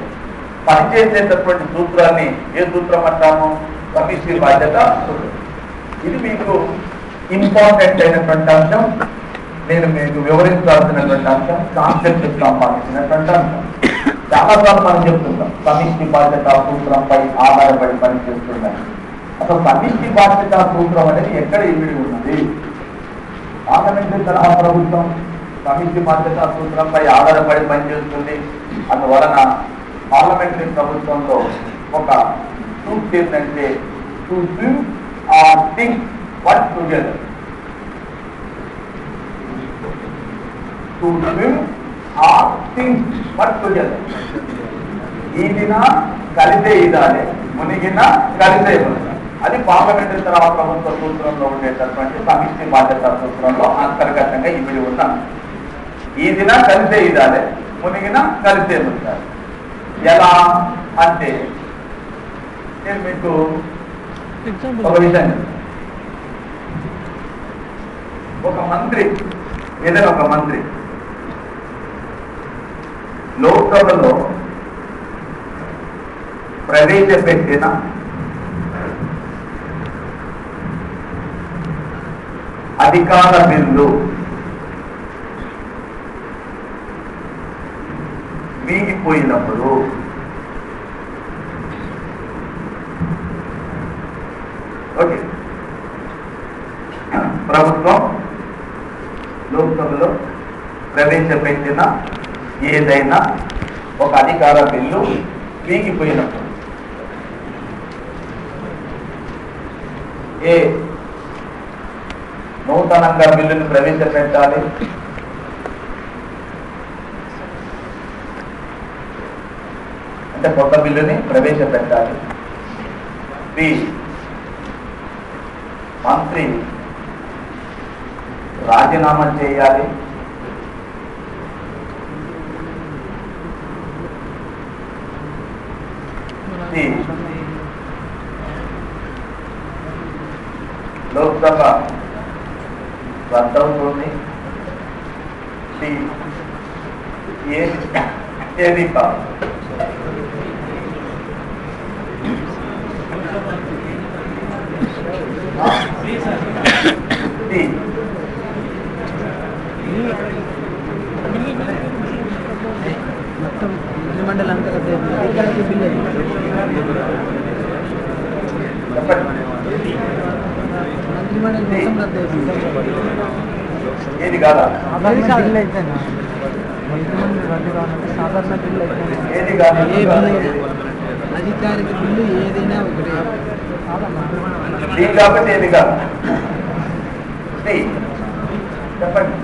Speaker 1: పనిచేసేటటువంటి సూత్రాన్ని ఏ సూత్రం అంటాము? కమిటీ బాధ్యత సూత్రం. ఇది మీకు ఇంపార్టెంట్ అయినటువంటి అంశం. నేను మీకు వివరించాల్సినటువంటి అంశం, కాన్సెప్ట్ సంపాదించినటువంటి అంశం. చాలాసార్లు మనం చెప్తుంటాం సమిష్టి బాధ్యత సూత్రంపై ఆధారపడి పనిచేస్తుందని. అసలు సమిష్టి బాధ్యత సూత్రం అనేది ఎక్కడ ఇమిడి ఉన్నది? పార్లమెంటరీ తరహా ప్రభుత్వం సమిష్టి బాధ్యత సూత్రంపై ఆధారపడి పనిచేస్తుంది. అందువలన పార్లమెంటరీ ప్రభుత్వంలో ఒక సూట్ ఏంటంటే to due are think work together. To due are think work together. ఈదిన కలిసే ఈదాలి, మునిగిన కలిసే మునిగాలి. అది పార్లమెంటరీ తరహా ప్రభుత్వ సూత్రంలో ఉండేటటువంటి సమిష్టి బాధ్యత సూత్రంలో అంతర్గతంగా ఇమిడి ఉన్న ఈదిన కలిసే ఈదాలి, మునిగిన కలిసే మునిగాలి. ఎలా అంటే నేను మీకు ఒక విషయం, ఒక మంత్రి ఏదైనా ఒక మంత్రి లోక్సభలో ప్రవేశపెట్టిన అధికార బిల్లు వీగిపోయినప్పుడు ఓకే, ప్రభుత్వం లోక్సభలో ప్రవేశపెట్టిన ఏదైనా ఒక అధికార బిల్లు వీగిపోయినప్పుడు ఏ నూతనంగా బిల్లును ప్రవేశపెట్టాలి, అంటే కొత్త బిల్లుని ప్రవేశపెట్టాలి, బి మంత్రి రాజీనామా చేయాలి, లోక్సభ రద్దవుతుంది, ఏది కాదు. ఏది కాదా? ఏది కాదు?
Speaker 2: అధికారిక బిల్లు ఏదైనా ఒకటి
Speaker 1: కాబట్టి ఏది కాదు? చెప్పండి.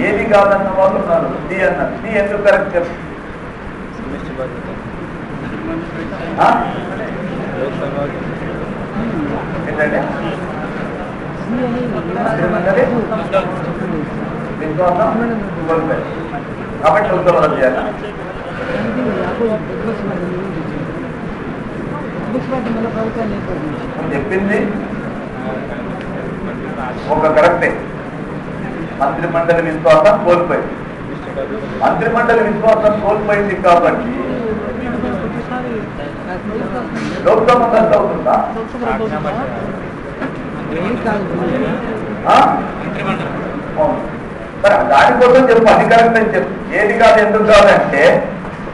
Speaker 1: ఏది కాదన్న వాళ్ళు ఉన్నారు. డి అన్నారు. డి ఎందుకు కరెక్ట్ చెప్పు? ఏంటంటే కాబట్టి ఉద్యోగాలు చేయాలి. చెప్పింది ఒక కరెక్టే. మంత్రిమండలి విశ్వాసం కోల్పోయింది. మంత్రిమండలి విశ్వాసం కోల్పోయింది కాబట్టి లోక్సభ రద్దు అవుతుందా? మరి దానికోసం చెప్పు, అది కరెక్ట్ అని చెప్పు. ఏది కాదు ఎందుకు కాదంటే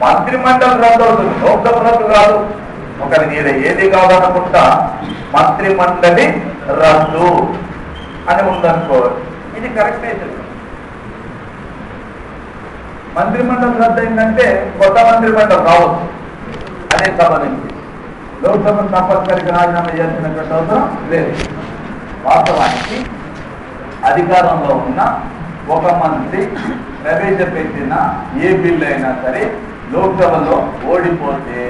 Speaker 1: మంత్రిమండలి రద్దు అవుతుంది, లోక్సభ రద్దు కాదు. ఒకరి ఏది కాదనుకుంటా మంత్రిమండలి రద్దు అని ఉందనుకో, ఇది కరెక్టే. మంత్రిమండలి రద్దు అయిందంటే కొత్త మంత్రిమండలి రావచ్చు అదే సభ నుంచి. లోక్సభ తప్పనిసరిగా రాజీనామా చేయాల్సినటువంటి అవసరం లేదు. వాస్తవానికి అధికారంలో ఉన్న ఒక మంత్రి ప్రవేశపెట్టిన ఏ బిల్లు అయినా సరే లోక్సభలో ఓడిపోతే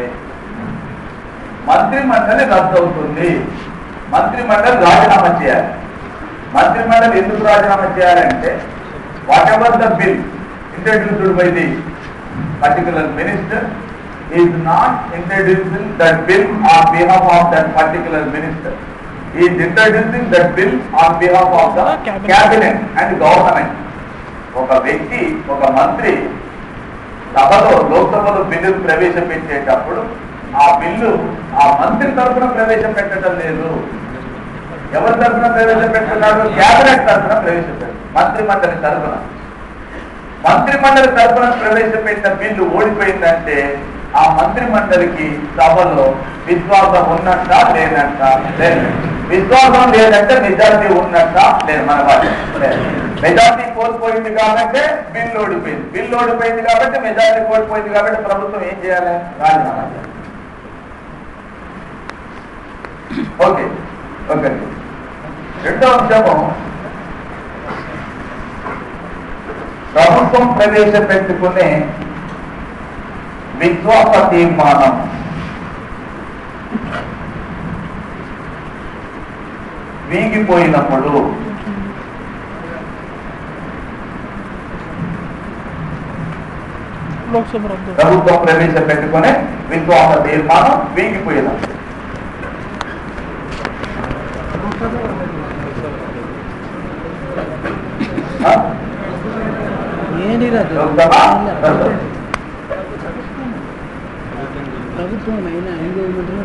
Speaker 1: మంత్రిమండలి రద్దు అవుతుంది. మంత్రిమండలి రాజీనామా చేయాలి. మంత్రిమండలి ఎందుకు రాజీనామా చేయాలంటే what ever the bill introduced by the particular minister is not introducing that bill on behalf of that particular minister. He is introducing that bill on behalf of the cabinet and government. ఒక వ్యక్తి ఒక మంత్రి సభలో లోక్సభలో bill ప్రవేశపెట్టేటప్పుడు ఆ bill ఆ మంత్రి తరఫున ప్రవేశపెట్టడం లేదు. ఎవరి తరఫున ప్రవేశపెట్టున్నాడు? క్యాబినెట్ తరఫున ప్రవేశపెట్టారు. మంత్రిమండలి తరఫున ప్రవేశపెట్టిన బిల్లు ఓడిపోయిందంటే ఆ మంత్రిమండలికి సభలో విశ్వాసం ఉన్నట్టా లేనట్ట? లేదు. విశ్వాసం లేదంటే మెజారిటీ ఉన్నట్టా లేదు. మన వాళ్ళు మెజారిటీ కోల్పోయింది కాబట్టి బిల్లు ఓడిపోయింది కాబట్టి మెజారిటీ కోల్పోయింది కాబట్టి ప్రభుత్వం ఏం చేయాలి? రాజీనామా చేయాలి. ఓకే. రెండో అంశము ప్రభుత్వం ప్రవేశపెట్టుకునే విశ్వాస తీర్మానం. వీగిపోయినప్పుడు ప్రభుత్వం ప్రవేశపెట్టుకునే విశ్వాస తీర్మానం వీగిపోయినప్పుడు
Speaker 2: ప్రభుత్వం అయినా
Speaker 1: 1990లో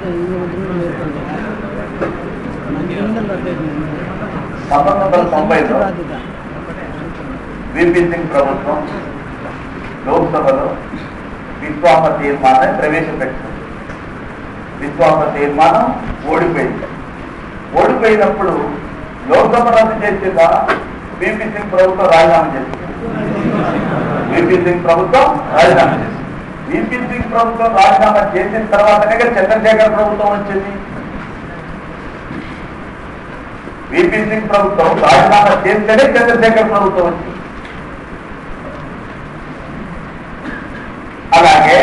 Speaker 1: విపి సింగ్ ప్రభుత్వం లోక్సభలో విశ్వాస తీర్మానాన్ని ప్రవేశపెట్టింది. విశ్వాస తీర్మానం ఓడిపోయినప్పుడు లోక్సభ రద్దు చేసేదా విపి సింగ్ ప్రభుత్వం రాజీనామా చేసింది. విపి సింగ్ ప్రభుత్వం రాజీనామా చేసింది. విపి సింగ్ ప్రభుత్వం రాజీనామా చేసిన తర్వాతనే చంద్రశేఖర్ ప్రభుత్వం వచ్చింది. విపి సింగ్ ప్రభుత్వం రాజీనామా చేస్తేనే చంద్రశేఖర్ ప్రభుత్వం వచ్చింది. అలాగే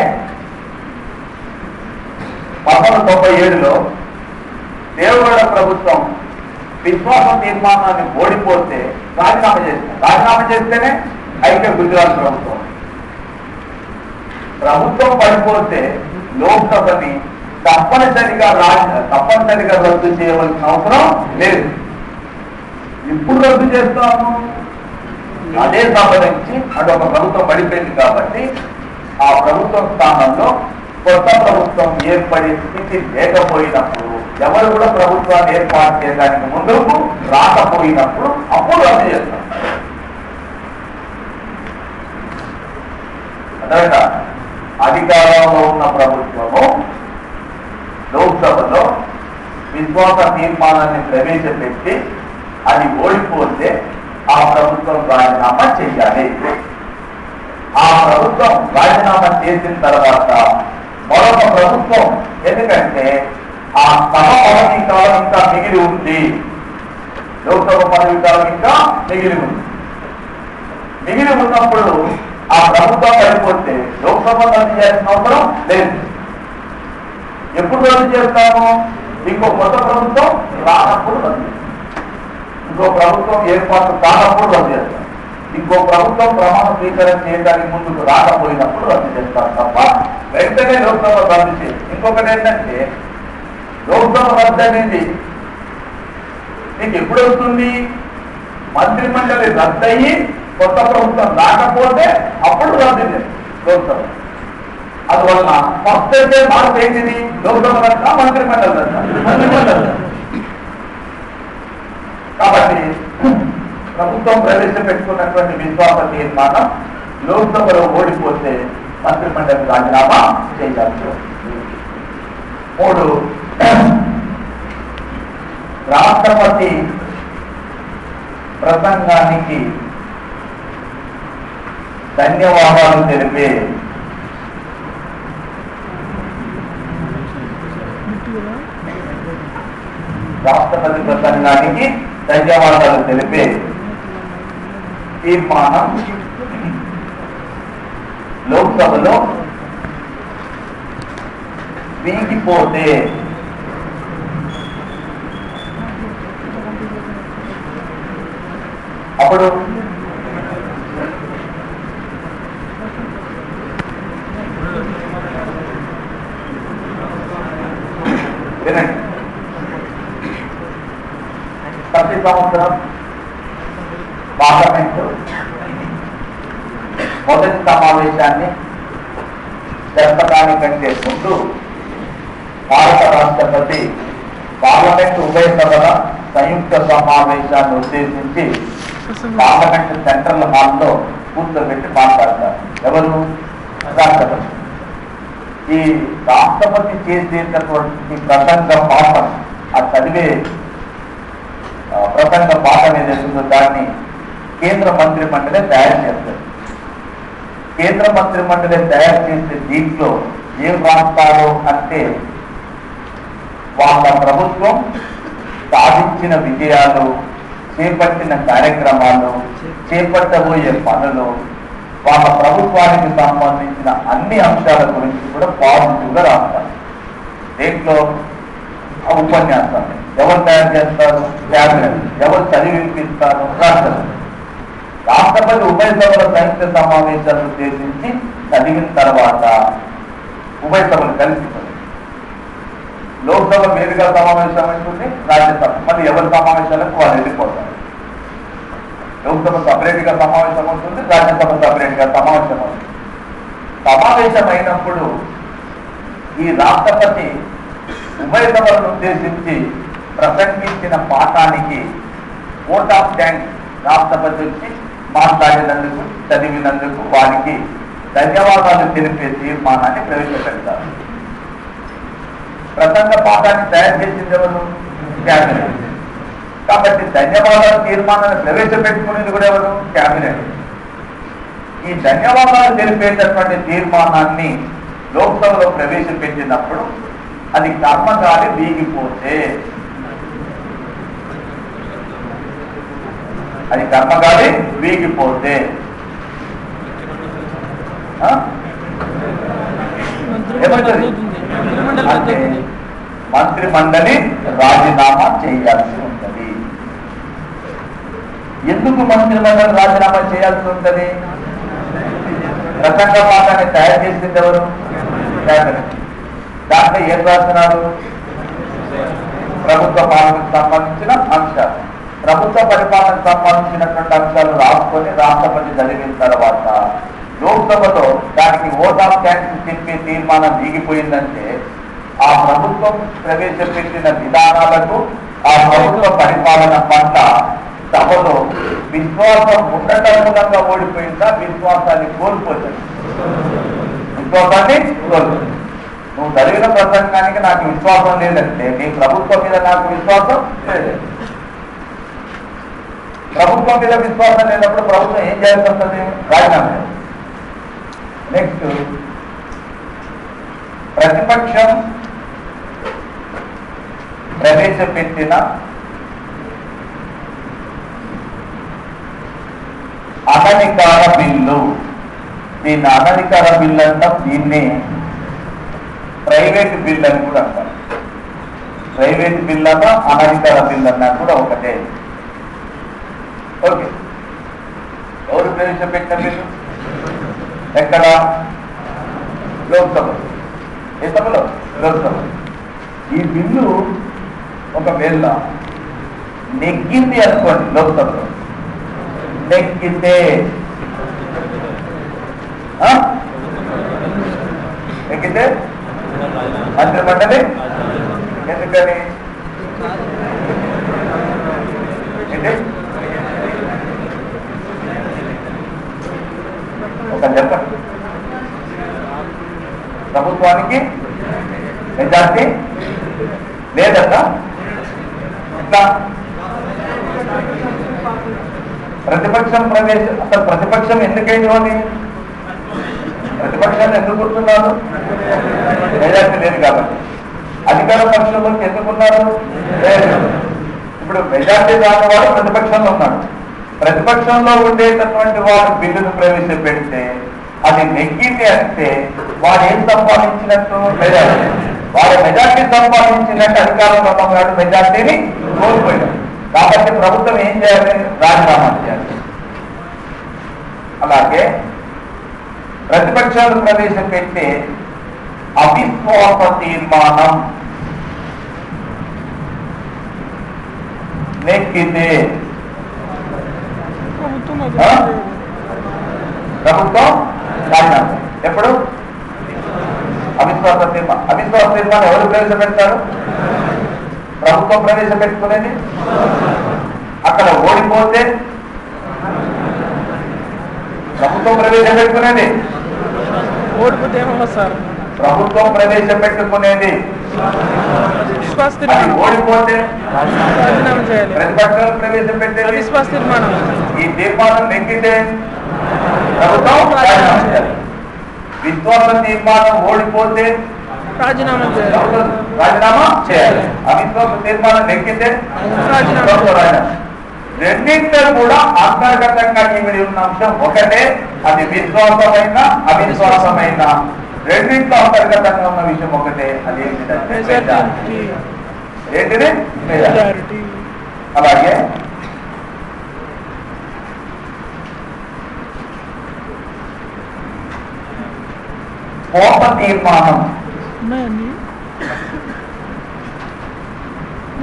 Speaker 1: 1997లో దేవగౌడ ప్రభుత్వం విశ్వాస తీర్మానాన్ని ఓడిపోతే రాజీనామా చేస్తేనే ఐక్య గుజరాత్ ప్రభుత్వం పడిపోతే లోక్సభని తప్పనిసరిగా రద్దు చేయవలసిన అవసరం లేదు. ఇప్పుడు రద్దు చేస్తాము. అదే సభ నుంచి అంటే ఒక ప్రభుత్వం పడిపోయింది కాబట్టి ఆ ప్రభుత్వం స్థానంలో కొత్త ప్రభుత్వం ఏర్పడే స్థితి లేకపోయినప్పుడు ఎవరు కూడా ప్రభుత్వాన్ని ఏర్పాటు చేయడానికి ముందుకు రాకపోయినప్పుడు అప్పుడు రద్దు చేస్తాం. అదే అధికారంలో ఉన్న ప్రభుత్వము లోక్సభలో విశ్వాస తీర్మానాన్ని ప్రవేశపెట్టి అది ఓడిపోతే ఆ ప్రభుత్వం రాజీనామా చేయాలి. ఆ ప్రభుత్వం రాజీనామా చేసిన తర్వాత మరొక ప్రభుత్వం, ఎందుకంటే ఆ సభ పదవీ కాలం ఇంకా మిగిలి ఉంది, లోక్సభ పదవీ కాలం ఇంకా మిగిలి ఉన్నప్పుడు ఆ ప్రభుత్వం పడిపోతే లోక్సభ రద్దు చేయాల్సిన అవసరం లేదు. ఎప్పుడు రద్దు చేస్తాము? ఇంకో కొత్త ప్రభుత్వం రానప్పుడు రద్దు చేస్తాం. ఇంకో ప్రభుత్వం ఏర్పాటు కానప్పుడు రద్దు చేస్తాం. ఇంకో ప్రభుత్వం ప్రమాణ స్వీకారం చేయడానికి ముందుకు రాకపోయినప్పుడు రద్దు చేస్తారు తప్ప వెంటనే లోక్సభ రద్దు చేయాలి. ఇంకొకటి ఏంటంటే లోక్సభ రద్దు అనేది మీకు ఎప్పుడు వస్తుంది? మంత్రిమండలి రద్దు అయ్యి కొత్త ప్రభుత్వం రాకపోతే అప్పుడు రద్దు చేయాలి లోక్సభ. అందువల్ల ఫస్ట్ అయితే మార్పు ఏంటిది? లోక్సభ రద్ద, మంత్రిమండలి రద్ద. కాబట్టి ప్రభుత్వం ప్రవేశపెట్టుకున్నటువంటి విశ్వాస తీర్మానం లోక్సభలో ఓడిపోతే మంత్రిమండలి రాజీనామా చేయాల్సి వస్తుంది. 3, రాష్ట్రపతి ప్రసంగానికి ధన్యవాదాలు తెలిపే రాష్ట్రపతి ప్రసంగానికి ధన్యవాదాలు తెలిపే తీర్మానం లోక్సభలో వీగిపోతే అప్పుడు వినండి, ప్రతి సంవత్సరం పార్లమెంటు మొదటి సమావేశాన్ని జరపడానికంటే ముందు భారత రాష్ట్రపతి పార్లమెంటు ఉభయ సభల సంయుక్త సమావేశాన్ని ఉద్దేశించి పార్లమెంటు సెంట్రల్ హాల్లో కూర్చోబెట్టి మాట్లాడతారు. ఎవరు? రాష్ట్రపతి. ఈ రాష్ట్రపతి చేసేటటువంటి ప్రసంగ పాఠం, ఆ చదివే ప్రసంగ పాఠం ఏదైతుందో దాన్ని కేంద్ర మంత్రి మండలి తయారు చేస్తారు. కేంద్ర మంత్రి మండలి తయారు చేసే దీంట్లో ఏం రాస్తారు అంటే వాళ్ళ ప్రభుత్వం సాధించిన విజయాలు, చేపట్టిన కార్యక్రమాలు, చేపట్టబోయే పనులు, వాళ్ళ ప్రభుత్వానికి సంబంధించిన అన్ని అంశాల గురించి కూడా పాజిటివ్గా రాస్తారు. దీంట్లో ఉపన్యాసం ఎవరు తయారు చేస్తారు? క్యాబినెట్. ఎవరు చదివి వినిపిస్తారు? రాష్ట్రపతి. రాష్ట్రపతి ఉభయ సభల సంయుక్త సమావేశాలను ఉద్దేశించి చదివిన తర్వాత ఉభయ సభలు కలిసిపోతాయి. లోక్సభ వేదిక సమావేశం ఉంటుంది, రాజ్యసభ మళ్ళీ ఎవరి సమావేశాలకు వాళ్ళు వెళ్ళిపోతారు. లోక్సభ సపరేట్ గా సమావేశం ఉంటుంది, రాజ్యసభ సపరేట్ గా సమావేశం అవుతుంది. సమావేశం అయినప్పుడు ఈ రాష్ట్రపతి ఉభయ సభలను ఉద్దేశించి ప్రసంగించిన పాఠానికి ఓట్ ఆఫ్ థ్యాంక్స్ రాష్ట్రపతి వచ్చి మాట్లాడినందుకు, చదివినందుకు వారికి ధన్యవాదాలు తెలిపే తీర్మానాన్ని ప్రవేశపెడతారు. ప్రసంగ పాఠాన్ని తయారు చేసింది ఎవరు? క్యాబినెట్. కాబట్టి ధన్యవాదాల తీర్మానాన్ని ప్రవేశపెట్టుకునేది కూడా ఎవరు? క్యాబినెట్. ఈ ధన్యవాదాలు తెలిపేటటువంటి తీర్మానాన్ని లోక్సభలో ప్రవేశపెట్టినప్పుడు అది కర్మగాలి వీగిపోతే, అది కర్మగాలి వీగిపోతే ఏమవుతుంది? అంటే మంత్రి మండలి రాజీనామా చేయాల్సి ఉంటుంది. ఎందుకు మంత్రి మండలి రాజీనామా చేయాల్సి ఉంటుంది? ప్రసంగ పాఠాన్ని తయారు చేసింది ఎవరు? క్యాబినెట్. దాంట్లో ఏం రాస్తున్నారు? ప్రభుత్వ పాలనకు సంబంధించిన అంశాలు, ప్రభుత్వ పరిపాలనకు సంబంధించినటువంటి అంశాలు రాసుకొని రాష్ట్రపతి చదివిన తర్వాత లోక్సభలో దానికి ఓట్ ఆఫ్ థ్యాంక్స్ చెప్పే తీర్మానం వీగిపోయిందంటే ఆ ప్రభుత్వం ప్రవేశపెట్టిన విధానాలకు, ఆ ప్రభుత్వ పరిపాలన పట్ల సభలో విశ్వాసం ఉండటం మూలంగా ఓడిపోయిందా, విశ్వాసాన్ని కోల్పోతుంది? విశ్వాసాన్ని కోల్పోతుంది. నువ్వు చదివిన ప్రసంగానికి నాకు విశ్వాసం లేదంటే నీ ప్రభుత్వం మీద నాకు విశ్వాసం లేదు. ప్రభుత్వం మీద విశ్వాసం లేనప్పుడు ప్రభుత్వం ఏం చేయాల్సి వస్తుంది? రాజీనామా. నెక్స్ట్, ప్రతిపక్షం ప్రవేశపెట్టిన అనధికార బిల్లు, దీన్ని అనధికార బిల్లు అంటాం, దీన్ని ప్రైవేట్ బిల్ అని కూడా అంటాం. ప్రైవేట్ బిల్ అన్నా అనధికార బిల్ అన్నా కూడా ఒకటే. ఓకే, ఎవరు ప్రవేశపెట్టిన బిల్లు? ఎక్కడ? లోక్సభ. ఏ సభలో? లోక్సభ. ఈ బిల్లు ఒకవేళ నెగ్గింది అనుకోండి, లోక్సభలో నెగ్గితే నెగ్గితే మంత్రి మండలి. ఎందుకని? ఒక చెప్పండి. ప్రభుత్వానికి మెజార్టీ లేదన్నా ఇట్లా ప్రతిపక్షం అసలు ప్రతిపక్షం ఎందుకైంది అని ప్రతిపక్షాలు ఎందుకు కూర్చున్నారు? మెజార్టీ లేదు కాబట్టి. అధికార పక్షంలోకి ఎందుకున్నారు? లేదు. ఇప్పుడు మెజార్టీ రాని వాడు ప్రతిపక్షంలో ఉన్నాడు. ప్రతిపక్షంలో ఉండేటటువంటి వాడు బిల్లును ప్రవేశపెడితే అది నెగ్గింది అంటే వాడు ఏం సంపాదించినట్టు? మెజార్టీ. వాడు మెజార్టీ సంపాదించినట్టు అధికారంలో ఉన్నాడు, మెజార్టీని కోల్పోయాడు. కాబట్టి ప్రభుత్వం ఏం చేయాలి? రాజీనామా చేయాలి. అలాగే ప్రతిపక్షాలు ప్రవేశపెట్టే అవిశ్వాస తీర్మానం నెగ్గితే ప్రభుత్వం రాజీనామా. ఎప్పుడు? అవిశ్వాస తీర్మానం. అవిశ్వాస తీర్మానం ఎవరు ప్రవేశపెడతారు? ప్రభుత్వం ప్రవేశపెట్టుకునేది. అక్కడ ఓడిపోతే ప్రభుత్వం ప్రవేశపెట్టుకునేది. ప్రభుత్వం ప్రవేశపెట్టుకునేది. అది ఓడిపోతే ప్రతిపక్షాలు ప్రవేశపెట్టేది. ఈ తీర్మానం నెగ్గితే ప్రభుత్వం రాజీనామా చేయాలి. విశ్వాస తీర్మానం ఓడిపోతే రాజీనామా చేయాలి. అవిశ్వాస తీర్మానం నెగ్గితే రాజీనామా. రెండింటిలో కూడా అంతర్గతంగా ఇమిడి ఉన్న అంశం ఒకటే. అది విశ్వాసమైన అవిశ్వాసమైన రెండింటిలో అంతర్గతంగా ఉన్న విషయం ఒకటే. అది ఏంటిది? అలాగే కోప తీర్మానం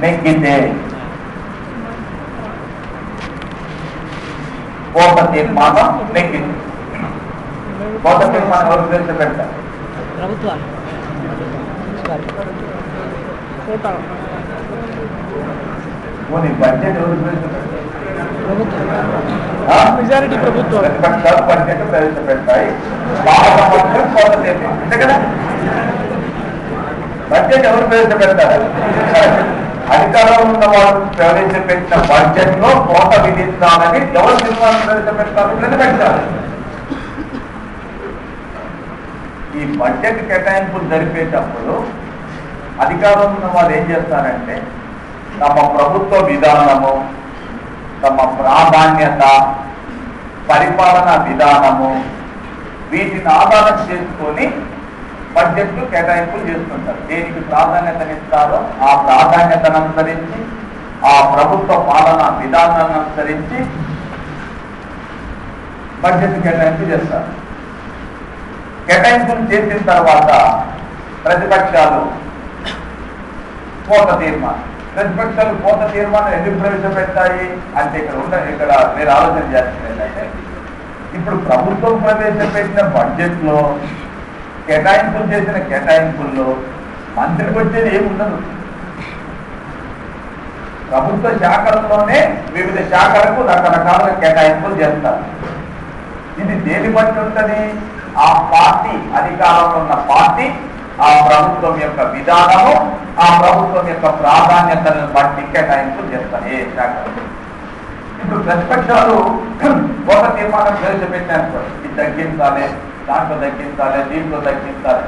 Speaker 1: నెగ్గితే కోప తీర్మానం నెగ్గింది. కోప తీర్మానం ఎవరు ప్రవేశపెడతారు? బడ్జెట్ ఎవరు ప్రవేశపెడతారు? ప్రతిపక్షాలు బడ్జెట్ ప్రవేశపెడతాయి. కోప తీర్మానం అంతే కదా. బడ్జెట్ ఎవరు ప్రవేశపెడతారు? అధికారంలో ఉన్న వాళ్ళు ప్రవేశపెట్టిన బడ్జెట్ లో కోత విధించాలని ఎవరు తీర్మానం ప్రవేశపెడతారు? ప్రతిపక్షాలు. ఈ బడ్జెట్ కేటాయింపులు జరిపేటప్పుడు అధికారంలో ఉన్న వాళ్ళు ఏం చేస్తారంటే తమ ప్రభుత్వ విధానము, తమ ప్రాధాన్యత, పరిపాలనా విధానము వీటిని ఆధారం చేసుకొని బడ్జెట్ కేటాయింపులు చేస్తుంటారు. దేనికి ప్రాధాన్యతనిస్తారో ఆ ప్రాధాన్యతను అనుసరించి, ఆ ప్రభుత్వ పాలనా విధానాన్ని అనుసరించి బడ్జెట్ కేటాయింపు చేస్తారు. కేటాయింపులు చేసిన తర్వాత ప్రతిపక్షాలు కోత తీర్మానం. ప్రతిపక్షాలు కోత తీర్మానం ఎందుకు ప్రవేశపెడతాయి అంటే ఇక్కడ మీరు ఆలోచన చేస్తుంది ఏంటంటే ఇప్పుడు ప్రభుత్వం ప్రవేశపెట్టిన బడ్జెట్ లో కేటాయింపులు చేసిన కేటాయింపుల్లో మంత్రికి వచ్చేది ఏమి ఉండదు. ప్రభుత్వ శాఖలలోనే వివిధ శాఖలకు రకరకాల కేటాయింపులు చేస్తారు. ఇది దేని బట్టి ఉంటుంది? ఆ పార్టీ అధికారంలో ఉన్న పార్టీ, ఆ ప్రభుత్వం యొక్క విధానము, ఆ ప్రభుత్వం యొక్క ప్రాధాన్యతలను బట్టి కేటాయింపులు చేస్తారు ఏ శాఖ. ఇప్పుడు ప్రతిపక్షాలు ఒక తీర్మానం ప్రవేశపెట్టారు, ఇది తగ్గించాలి, దాంట్లో తగ్గించాలి, దీంట్లో తగ్గించాలి.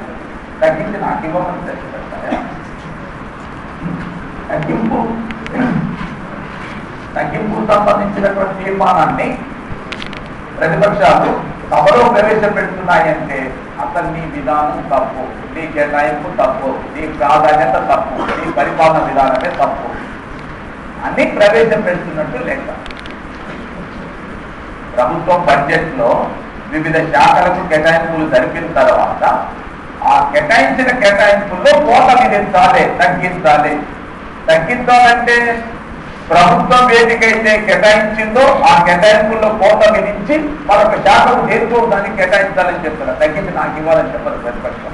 Speaker 1: తగ్గించి నాకు ఇవ్వమని ప్రవేశపెడతారా? తగ్గింపు సంబంధించినటువంటి తీర్మానాన్ని ప్రతిపక్షాలు సభలో ప్రవేశపెడుతున్నాయంటే అసలు నీ విధానం తప్పు, నీ కేటాయింపు తప్పు, నీ ప్రాధాన్యత తప్పు, నీ పరిపాలన విధానమే తప్పు అన్ని ప్రవేశపెడుతున్నట్టు లెక్క. ప్రభుత్వం బడ్జెట్ లో వివిధ శాఖలకు కేటాయింపులు జరిపిన తర్వాత ఆ కేటాయించిన కేటాయింపుల్లో కోత విధించాలి, తగ్గించాలి. తగ్గించాలంటే ప్రభుత్వం ఏదికైతే కేటాయించిందో ఆ కేటాయింపుల్లో కోత విధించి మరొక శాఖకు చేరుకో దాన్ని కేటాయించాలని చెప్తారు. తగ్గించి నాకు ఇవ్వాలని చెప్పారు ప్రతిపక్షం.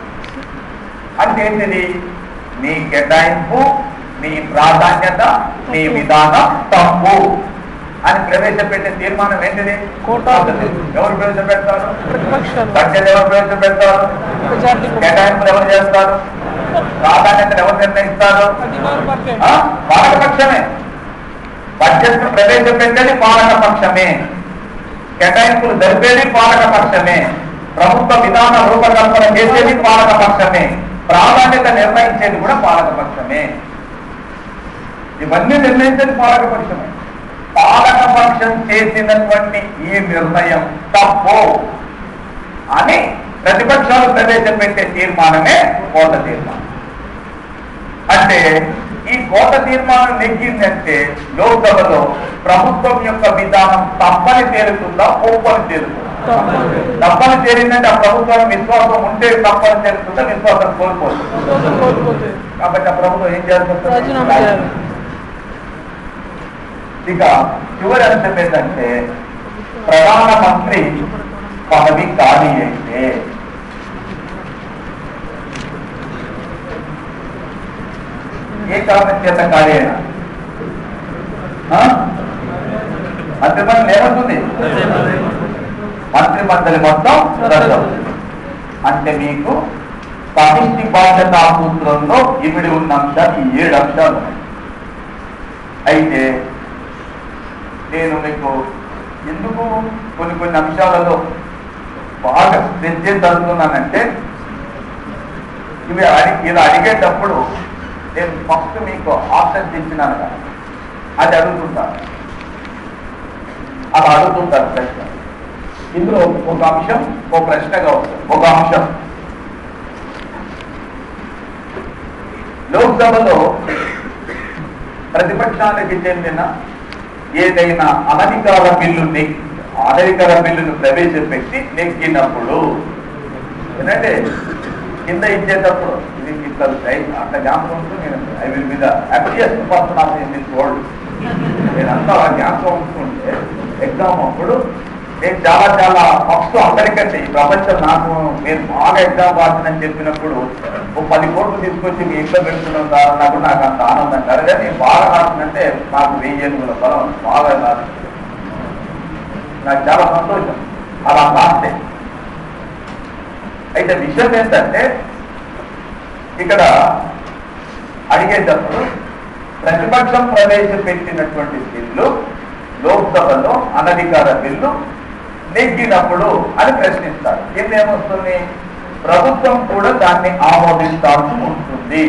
Speaker 1: అంటే ఏంటిది? నీ కేటాయింపు, నీ ప్రాధాన్యత, నీ విధానం తప్పు అని ప్రవేశపెట్టే తీర్మానం ఏంటిది? ఎవరు ప్రవేశపెడతారు? బడ్జెట్ ఎవరు ప్రవేశపెడతారు? కేటాయింపులు ఎవరు చేస్తారు? ప్రాధాన్యతను ఎవరు నిర్ణయిస్తారు? పాలకపక్షమే. బడ్జెట్ ను ప్రవేశపెట్టేది పాలకపక్షమే, కేటాయింపులు జరిపేది పాలకపక్షమే. ప్రభుత్వ విధాన రూపకల్పన చేసేది పాలకపక్షమే, ప్రాధాన్యత నిర్ణయించేది కూడా పాలకపక్షమే. ఇవన్నీ నిర్ణయించేది పాలకపక్షమే. పాలకపక్షం చేసినటువంటి ఈ నిర్ణయం తప్పు అని ప్రతిపక్షాలు ప్రవేశపెట్టే తీర్మానమే కోట తీర్మానం. అంటే ఈ కోట తీర్మానం నెగ్గిందంటే లోక్సభలో ప్రభుత్వం యొక్క విధానం తప్పని తేలుతుందా, ఒప్పని తేలుతుందా? తప్పని తేలిందంటే ఆ ప్రభుత్వానికి విశ్వాసం ఉంటే తప్పని తేలుతుందా, విశ్వాసం కోల్పోతుంది. కాబట్టి ఆ ప్రభుత్వం ఏం చేయాల్సి. ఇక చివరి అంశం ఏంటంటే ప్రధానమంత్రి పదవి ఖాళీ అయితే ఏ కారణం చేత ఖాళీ అయినా మంత్రిమండలి ఏమవుతుంది? మంత్రిమండలి మొత్తం రద్దు. అంటే మీకు సమిష్టి బాధ్యతా సూత్రంలో ఇమిడి ఉన్న అంశాలు ఈ 7 అంశాలు. అయితే నేను మీకు ఎందుకు కొన్ని అంశాలలో బాగా శ్రద్ధ చదువుతున్నానంటే ఇలా అడిగేటప్పుడు నేను ఫస్ట్ మీకు ఆప్షన్స్ ఇచ్చినాను కదా, అది అడుగుతుంటాను. అలా అడుగుతుంటారు ప్రశ్న. ఇందులో ఒక అంశం ఒక ప్రశ్నగా వస్తుంది. ఒక అంశం లోక్సభలో ప్రతిపక్షానికి చెందిన ఏదైనా అనధికార బిల్లును ప్రవేశపెట్టి నెగ్గినప్పుడు ఏంటంటే కింద ఇచ్చేటప్పుడు ఇది అట్లా జ్ఞాపకం ఉంటుంది. నేను ఐ విల్ మీద appreciate person of in this world. నేనంతా జ్ఞాపకం ఉంటుంటే ఎగ్జామ్ అప్పుడు నేను చాలా ఫస్ట్ అందరికంటే ఈ ప్రపంచం నాకు నేను బాగా ఎగ్జామ్ రాసిందని చెప్పినప్పుడు ఓ 10 కోట్లు తీసుకొచ్చి మీ ఇంట్లో పెడుతున్నాం కారణకు నాకు అంత ఆనందం కాదు. కానీ నేను బాగా రాసిందంటే నాకు 1000 ఏనుగుల బలం బాగా రాసి నాకు చాలా సంతోషం అలా రాస్తే. అయితే విషయం ఏంటంటే ఇక్కడ అడిగేటప్పుడు ప్రతిపక్షం ప్రవేశపెట్టినటువంటి బిల్లు లోక్సభలో అనధికార బిల్లు నెగ్గినప్పుడు అని ప్రశ్నిస్తారు. కింద ఏమొస్తుంది? ప్రభుత్వం కూడా దాన్ని ఆమోదించాల్సి ఉంటుంది.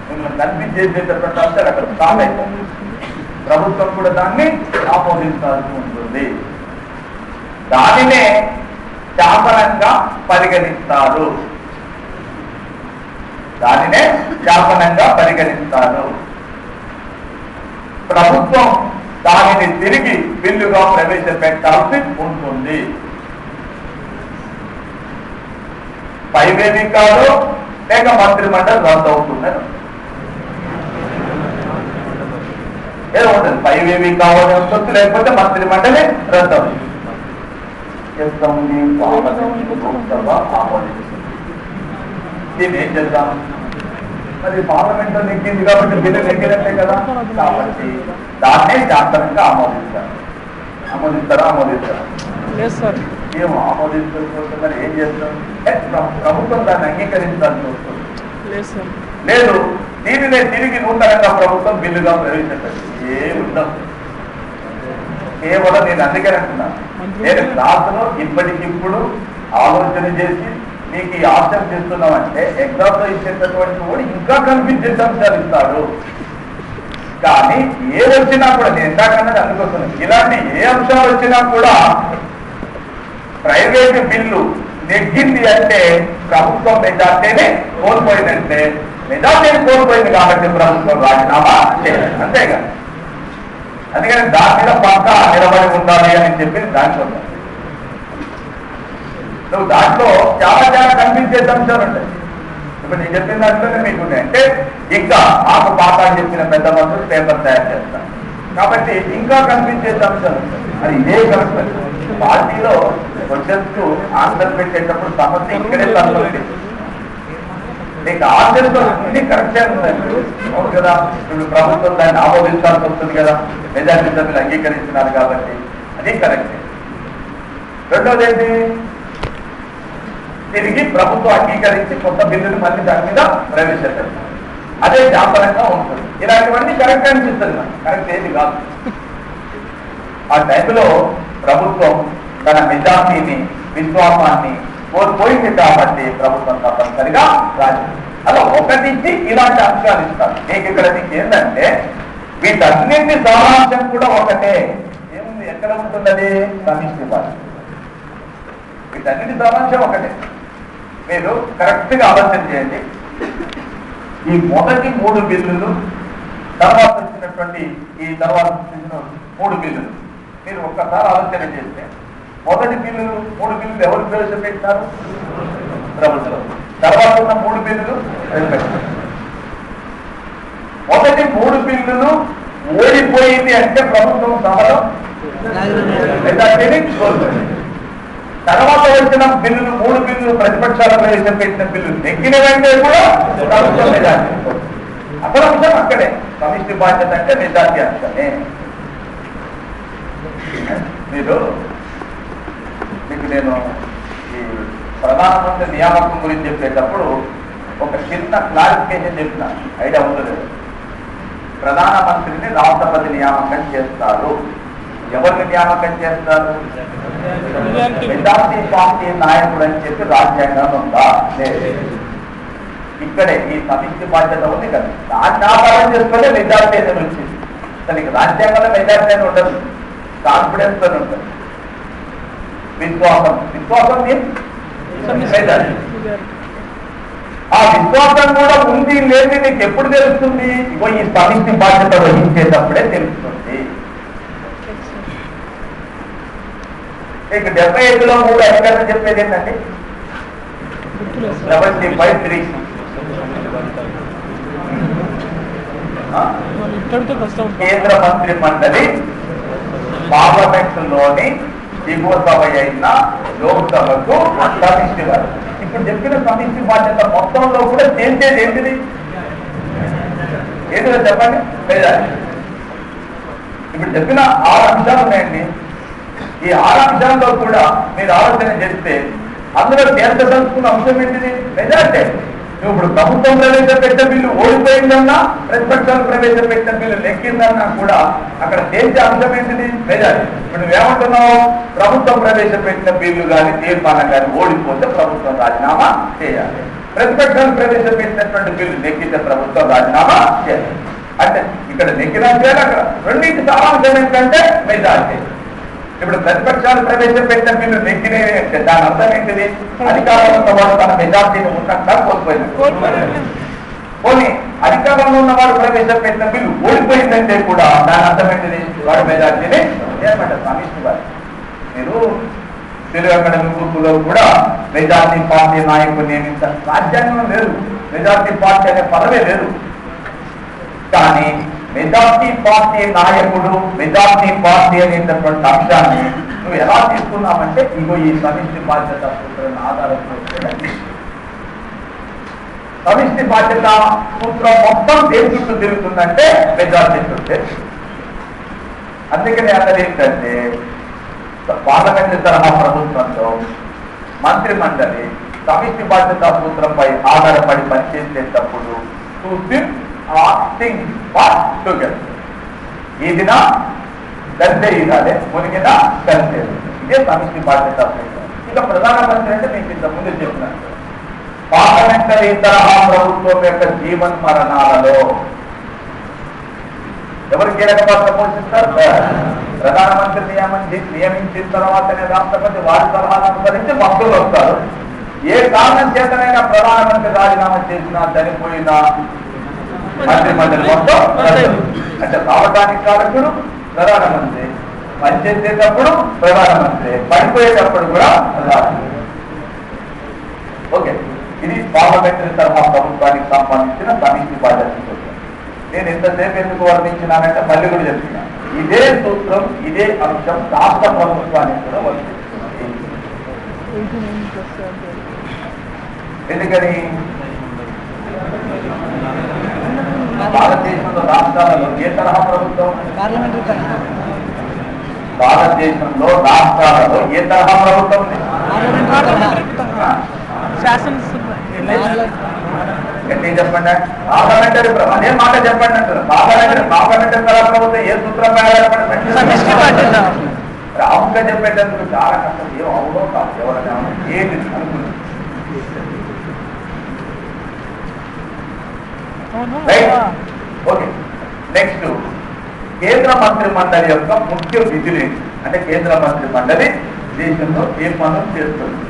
Speaker 1: మిమ్మల్ని కనిపించేసేటటువంటి అంశాలు అక్కడ స్టార్ట్ అయిపోతుంది. ప్రభుత్వం కూడా దాన్ని ఆమోదించాల్సి ఉంటుంది. దానినే శాసనంగా పరిగణిస్తారు. ప్రభుత్వం దానిని తిరిగి బిల్లుగా ప్రవేశపెట్టాల్సి ఉంటుంది. పైవేదికలో లేక మంత్రిమండలి రద్దు అవుతుందని ఏదో ఉంటుంది. పైవేవి కావాలి వస్తుంది, లేకపోతే మంత్రిమండలి రద్దు అవుతుంది. దీన్ని ఏం చేద్దాం? మరి పార్లమెంట్ లో నెగ్గింది కాబట్టి బిల్లు నెగ్గినట్టే కదా. కాబట్టి దాన్నే శాసనంగా ఆమోదిస్తారా? ఏమో ఆమోదించకపోతే మరి ఏం చేస్తాం? ప్రభుత్వం దాన్ని అంగీకరించాల్సి వస్తుంది. లేదు, దీనినే తిరిగి నూతనంగా ప్రభుత్వం బిల్లుగా ప్రవేశపెట్టింది. ఏముండదు. కేవలం నేను అందుకని అంటున్నాను, నేను క్లాసులో ఇప్పటికిప్పుడు ఆలోచన చేసి మీకు ఈ ఆప్షన్ చేస్తున్నామంటే ఎగ్జామ్ లో ఇచ్చేటటువంటి కూడా ఇంకా కనిపించే అంశాలు ఇస్తాడు. కానీ ఏది వచ్చినా కూడా నేను ఇందాకన్నది అందుకొస్తున్నాను, ఇలాంటి ఏ అంశాలు వచ్చినా కూడా ప్రైవేటు బిల్లు నెగ్గింది అంటే ప్రభుత్వం మెజార్టీని కోల్పోయిందంటే మెజార్టీని కోల్పోయింది కాబట్టి ప్రభుత్వం రాజీనామా చేయాలి, అంతేగా. అందుకని దాని మీద పక్క నిలబడి ఉండాలి అని చెప్పి దాంట్లో నువ్వు దాంట్లో చాలా కనిపించే అంశాలు ఉంటాయి. ఇప్పుడు నేను చెప్పిన దాంట్లోనే మీకు అంటే ఇంకా మాకు పాఠాలు చెప్పిన పెద్ద మంత్రులు పేపర్ తయారు చేస్తాను కాబట్టి ఇంకా కనిపించే అంశాలు ఉంటాయి. మరి ఇదే కరెక్ట్. పార్టీలో క్వశ్చన్స్ ఆన్సర్ పెట్టేటప్పుడు సమస్య ఇక్కడే తప్పండి. నీకు ఆన్సర్తో అన్ని కరెక్టే ఉంటాయి. అవును కదా. ఇప్పుడు ప్రభుత్వం దాన్ని ఆమోదించాల్సి వస్తుంది కదా, మెజార్టీ సభ్యులు అంగీకరిస్తున్నారు కాబట్టి అది కరెక్టే. రెండోది ఏంటి? తిరిగి ప్రభుత్వం అంగీకరించి కొత్త బిల్లులు మళ్ళీ దాని మీద ప్రవేశపెడతారు. అదే శాసనంగా ఉంటుంది. ఇలాంటివన్నీ కరెక్ట్ అనిపిస్తుంది. కరెక్ట్ ఏది కాదు. ఆ టైంలో ప్రభుత్వం తన మెజార్టీని విశ్వాసాన్ని కోల్పోయింది కాబట్టి ప్రభుత్వం తప్పనిసరిగా రాజీ. అలా ఒకటించి ఇలాంటి అంశాలు ఇస్తారు. నీకు ఇక్కడ నీకు ఏంటంటే వీటన్నింటి సారాంశం కూడా ఒకటే. ఏముంది, ఎక్కడ ఉంటున్నది? సమిష్టి బాధ్యత. వీటన్నిటి సారాంశం ఒకటే. మీరు కరెక్ట్ గా ఆలోచన చేయండి. ఈ మొదటి 3 బిల్లులు, తర్వాత వచ్చినటువంటి ఈ తర్వాత వచ్చిన 3 బిల్లులు మీరు ఒక్కసారి ఆలోచన చేస్తే, మొదటి బిల్లులు 3 బిల్లులు ఎవరు ప్రవేశపెట్టారు? ప్రభుత్వం. తర్వాత ఉన్న 3 బిల్లులు మొదటి 3 బిల్లులు ఓడిపోయింది అంటే ప్రభుత్వం సభలో తర్వాత వచ్చిన బిల్లులు 3 బిల్లులు ప్రతిపక్షాలు ప్రవేశపెట్టిన బిల్లులు నెగ్గిన వెంటనే కూడా ప్రభుత్వం మెజార్టీ. అక్కడ అంశం అక్కడే. సమిష్టి బాధ్యత అంటే మెజార్టీ అంశమే. మీకు నేను ఈ ప్రధానమంత్రి నియామకం గురించి చెప్పేటప్పుడు ఒక చిన్న క్లారిఫికేషన్ చెప్పిన, ఐడియా ఉండలేదు. ప్రధానమంత్రిని రాష్ట్రపతి నియామకం చేస్తారు. ఎవరిని నియామకం చేస్తారు? మెజార్టీ పార్టీ నాయకుడు అని చెప్పి రాజ్యాంగం ఉందా? లేదు. ఇక్కడే ఈ సమిష్టి బాధ్యత ఉంది కదా, దాన్ని ఆధారం చేసుకుంటే మెజార్టీ అనేది వచ్చింది. అసలు రాజ్యాంగంలో మెజార్టీ అని ఉండదు, కాన్ఫిడెన్స్ అని ఉంటుంది. విశ్వాసం ఆ విశ్వాసం కూడా ఉంది లేదు నీకు ఎప్పుడు తెలుస్తుంది? ఇగో ఈ సమిష్టి బాధ్యత వహించేటప్పుడే తెలుస్తుంది. మీకు 75లో 3 అధికారులు చెప్పేది ఏంటండి? 75(3) కేంద్ర మంత్రి మండలి పార్లమెంట్ లోని దిగువ సభ అయిన లోక్సభకు సమిష్టి వారు. ఇప్పుడు చెప్పిన సమిష్టి బాధ్యత మొత్తంలో కూడా చేసేది ఏంటిది? ఏంటిదో చెప్పండి. ఇప్పుడు చెప్పిన 6 అంశాలు ఉన్నాయండి. ఈ 6 అంశాల్లో కూడా మీరు ఆలోచన చేస్తే అందులో చేర్చదలుచుకున్న అంశం ఏంటిది? మెజార్టీ. ఇప్పుడు ప్రభుత్వం ప్రవేశపెట్టిన బిల్లు ఓడిపోయిందన్నా, ప్రతిపక్షాలు ప్రవేశపెట్టిన బిల్లు నెక్కిందన్నా కూడా అక్కడ చేసే అంశం ఏంటిది? మెజార్టీ. ఇప్పుడు నువ్వేమంటున్నావు? ప్రభుత్వం ప్రవేశపెట్టిన బిల్లు కానీ తీర్మానం కానీ ఓడిపోతే ప్రభుత్వం రాజీనామా చేయాలి. ప్రతిపక్షాలు ప్రవేశపెట్టినటువంటి బిల్లు నెక్కితే ప్రభుత్వం రాజీనామా చేయాలి. అంటే ఇక్కడ నెక్కినా చేయాలి. అక్కడ రెండింటి సారాంశం ఏంటంటే మెజార్టీ. ఇప్పుడు ప్రతిపక్షాలు ప్రవేశపెట్టిన బిల్లు నెగ్గినే అంటే దాని అర్థం ఏంటిది? అధికారంలో ఉన్నవాడు తన మెజార్టీని ఉన్నట్టు కోల్పోయింది. పోనీ అధికారంలో ఉన్నవాడు ప్రవేశపెట్టిన బిల్లు ఓడిపోయిందంటే కూడా దాని అర్థం ఏంటిది? వాడు మెజార్టీని ఏమంటారు? సమిష్టి బాధ్యత. మీరు తెలుగు అకాడమీ గ్రూపులో కూడా మెజార్టీ పార్టీ నాయకుడు నియమించారు. రాజ్యాంగం లేదు, మెజార్టీ పార్టీ అనే పదవే లేదు. కానీ మెజార్టీ పార్టీ నాయకుడు, మెజార్టీ పార్టీ అనేటటువంటి అంశాన్ని నువ్వు ఎలా తీసుకున్నావంటే ఇగో ఈ సమిష్టి బాధ్యత సూత్రాన్ని ఆధారంగా సమిష్టి బాధ్యత సూత్రం మొత్తం దేని చుట్టూ తిరుగుతుందంటే మెజార్టీ చుట్టే. అందుకని అన్నది ఏంటంటే పార్లమెంటు తరహా ప్రభుత్వంలో మంత్రి మండలి సమిష్టి బాధ్యత సూత్రంపై ఆధారపడి పనిచేసేటప్పుడు ఈదినా కలిసే ఈదాలే, మునిగినా కలిసే. ఇదే సమిష్టి బాధ్యత. ఇక ప్రధానమంత్రి అంటే మీకు ఇంత ముందు చెప్పినట్టు పార్లమెంటరీ తరహా ప్రభుత్వం యొక్క జీవన్ మరణాలలో ఎవరు కీలక పాత్ర పోషిస్తారు? ప్రధానమంత్రి నియమించిన తర్వాతనే రాష్ట్రపతి వారి సలహాలు అనుసరించి మంత్రులు వస్తారు. ఏ కారణం చేతనైనా ప్రధానమంత్రి రాజీనామా చేసినా, చనిపోయినా మంత్రి మండలి మొత్తం అంటే రావడానికి కారకుడు ప్రధానమంత్రి, పనిచేసేటప్పుడు ప్రధానమంత్రి, పడిపోయేటప్పుడు కూడా ప్రధానమంత్రి. ఓకే, ఇది పార్లమెంటరీ తరహా ప్రభుత్వానికి సంబంధించిన సమిష్టి బాధ్యత. నేను ఇంతసేపు ఎందుకు వర్ణించినానంటే మళ్ళీ కూడా చెప్తున్నాను, ఇదే సూత్రం ఇదే అంశం రాష్ట్ర ప్రభుత్వానికి కూడా వర్తిస్తుంది. ఎందుకని? భారతదేశంలో రాష్ట్రాలలో ఏ తరహా ప్రభుత్వం? భారతదేశంలో రాష్ట్రాలలో ఏ తరహా ప్రభుత్వం? చెప్పండి. పార్లమెంటరీ అదే మాట చెప్పండి అంటారు. పార్లమెంటరీ తరహా ప్రభుత్వం ఏ సూత్రం? రాముగా చెప్పేటందుకు చాలా కష్టం. ఏం అవునో కాదు, ఎవరైనా ఏంటి అనుకుంది. ఓకే, నెక్స్ట్ కేంద్ర మంత్రి మండలి యొక్క ముఖ్య విధులు ఏంటి అంటే, కేంద్ర మంత్రి మండలి దేశంలో ఏ పనులు చేస్తుంది?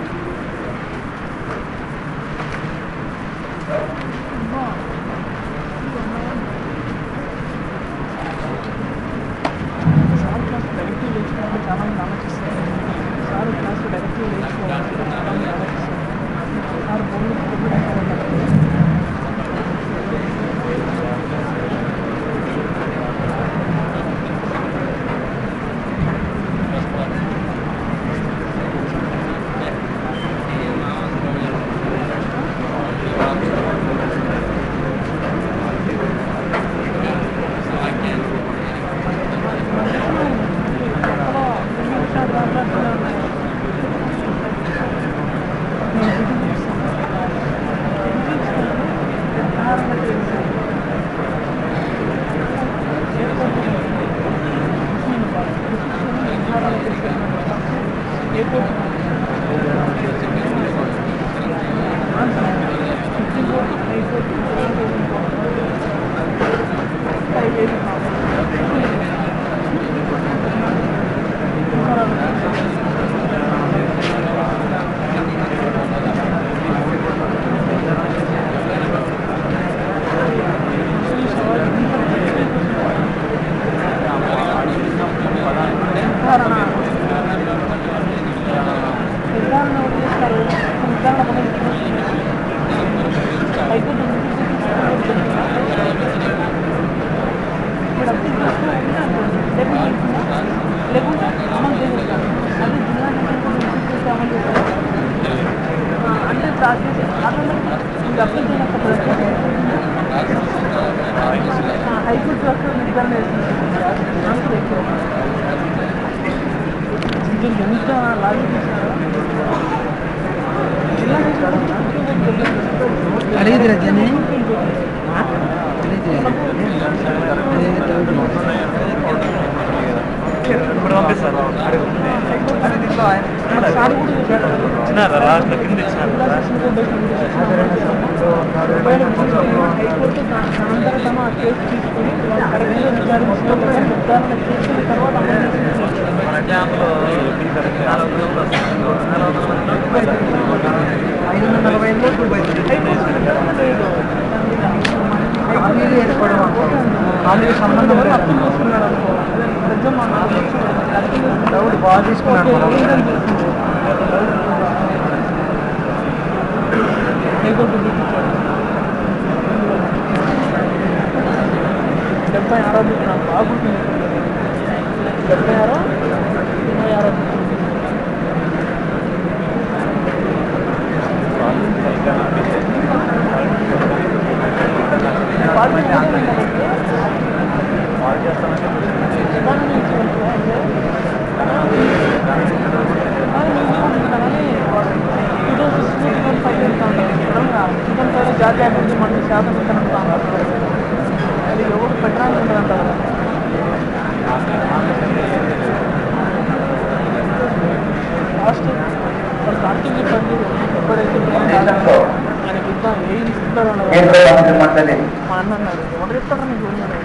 Speaker 1: కేంద్ర మంత్రి మండలి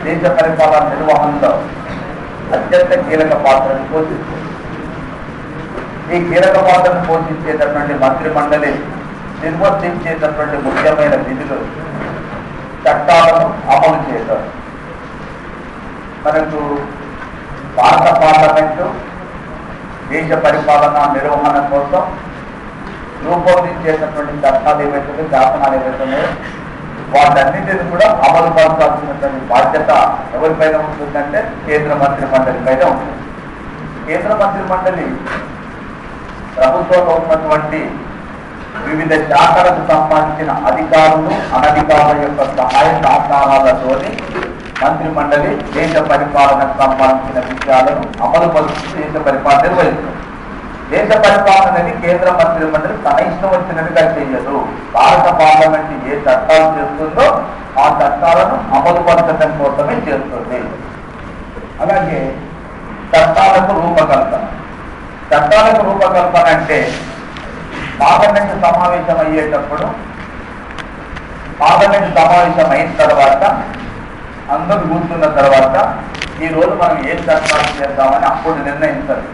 Speaker 1: దేశ పరిపాలన నిర్వహణలో అత్యంత కీలక పాత్రను పోషిస్తుంది. ఈ కీలక పాత్రను పోషించేటటువంటి మంత్రి మండలి నిర్వర్తించేటటువంటి ముఖ్యమైన విధులు చట్టాలను అమలు చేయడం. మనకు భారత పార్లమెంటు దేశ పరిపాలన నిర్వహణ కోసం రూపొందించేటటువంటి చట్టాలు ఏవైతే శాసనాలు ఏవైతే వాటన్నిటిని కూడా అమలు పరచాల్సినటువంటి బాధ్యత ఎవరిపైన ఉంటుందంటే కేంద్ర మంత్రి మండలి పైన ఉంటుంది. కేంద్ర మంత్రి మండలి ప్రభుత్వంలో ఉన్నటువంటి వివిధ శాఖలకు సంబంధించిన అధికారులు అనధికారుల యొక్క సహాయ సహకారాలతోని మంత్రి మండలి దేశ పరిపాలనకు సంబంధించిన విషయాలను అమలు పరుస్తూ దేశ పరిపాలన నిర్వహిస్తుంది. దేశ పరిపాలన అనేది కేంద్ర మంత్రి మండలి తన ఇష్టం వచ్చినట్టుగా చేయదు. భారత పార్లమెంట్ ఏ చట్టాలు చేస్తుందో ఆ చట్టాలను అమలు పరచడం కోసమే చేస్తుంది. అలాగే చట్టాలకు రూపకల్పన చట్టాలకు రూపకల్పన అంటే పార్లమెంటు సమావేశం అయ్యేటప్పుడు, పార్లమెంటు సమావేశం అయిన తర్వాత అందరూ కూర్చున్న తర్వాత ఈ రోజు మనం ఏం చట్టాలు చేద్దామని అప్పుడు నిర్ణయించాలి.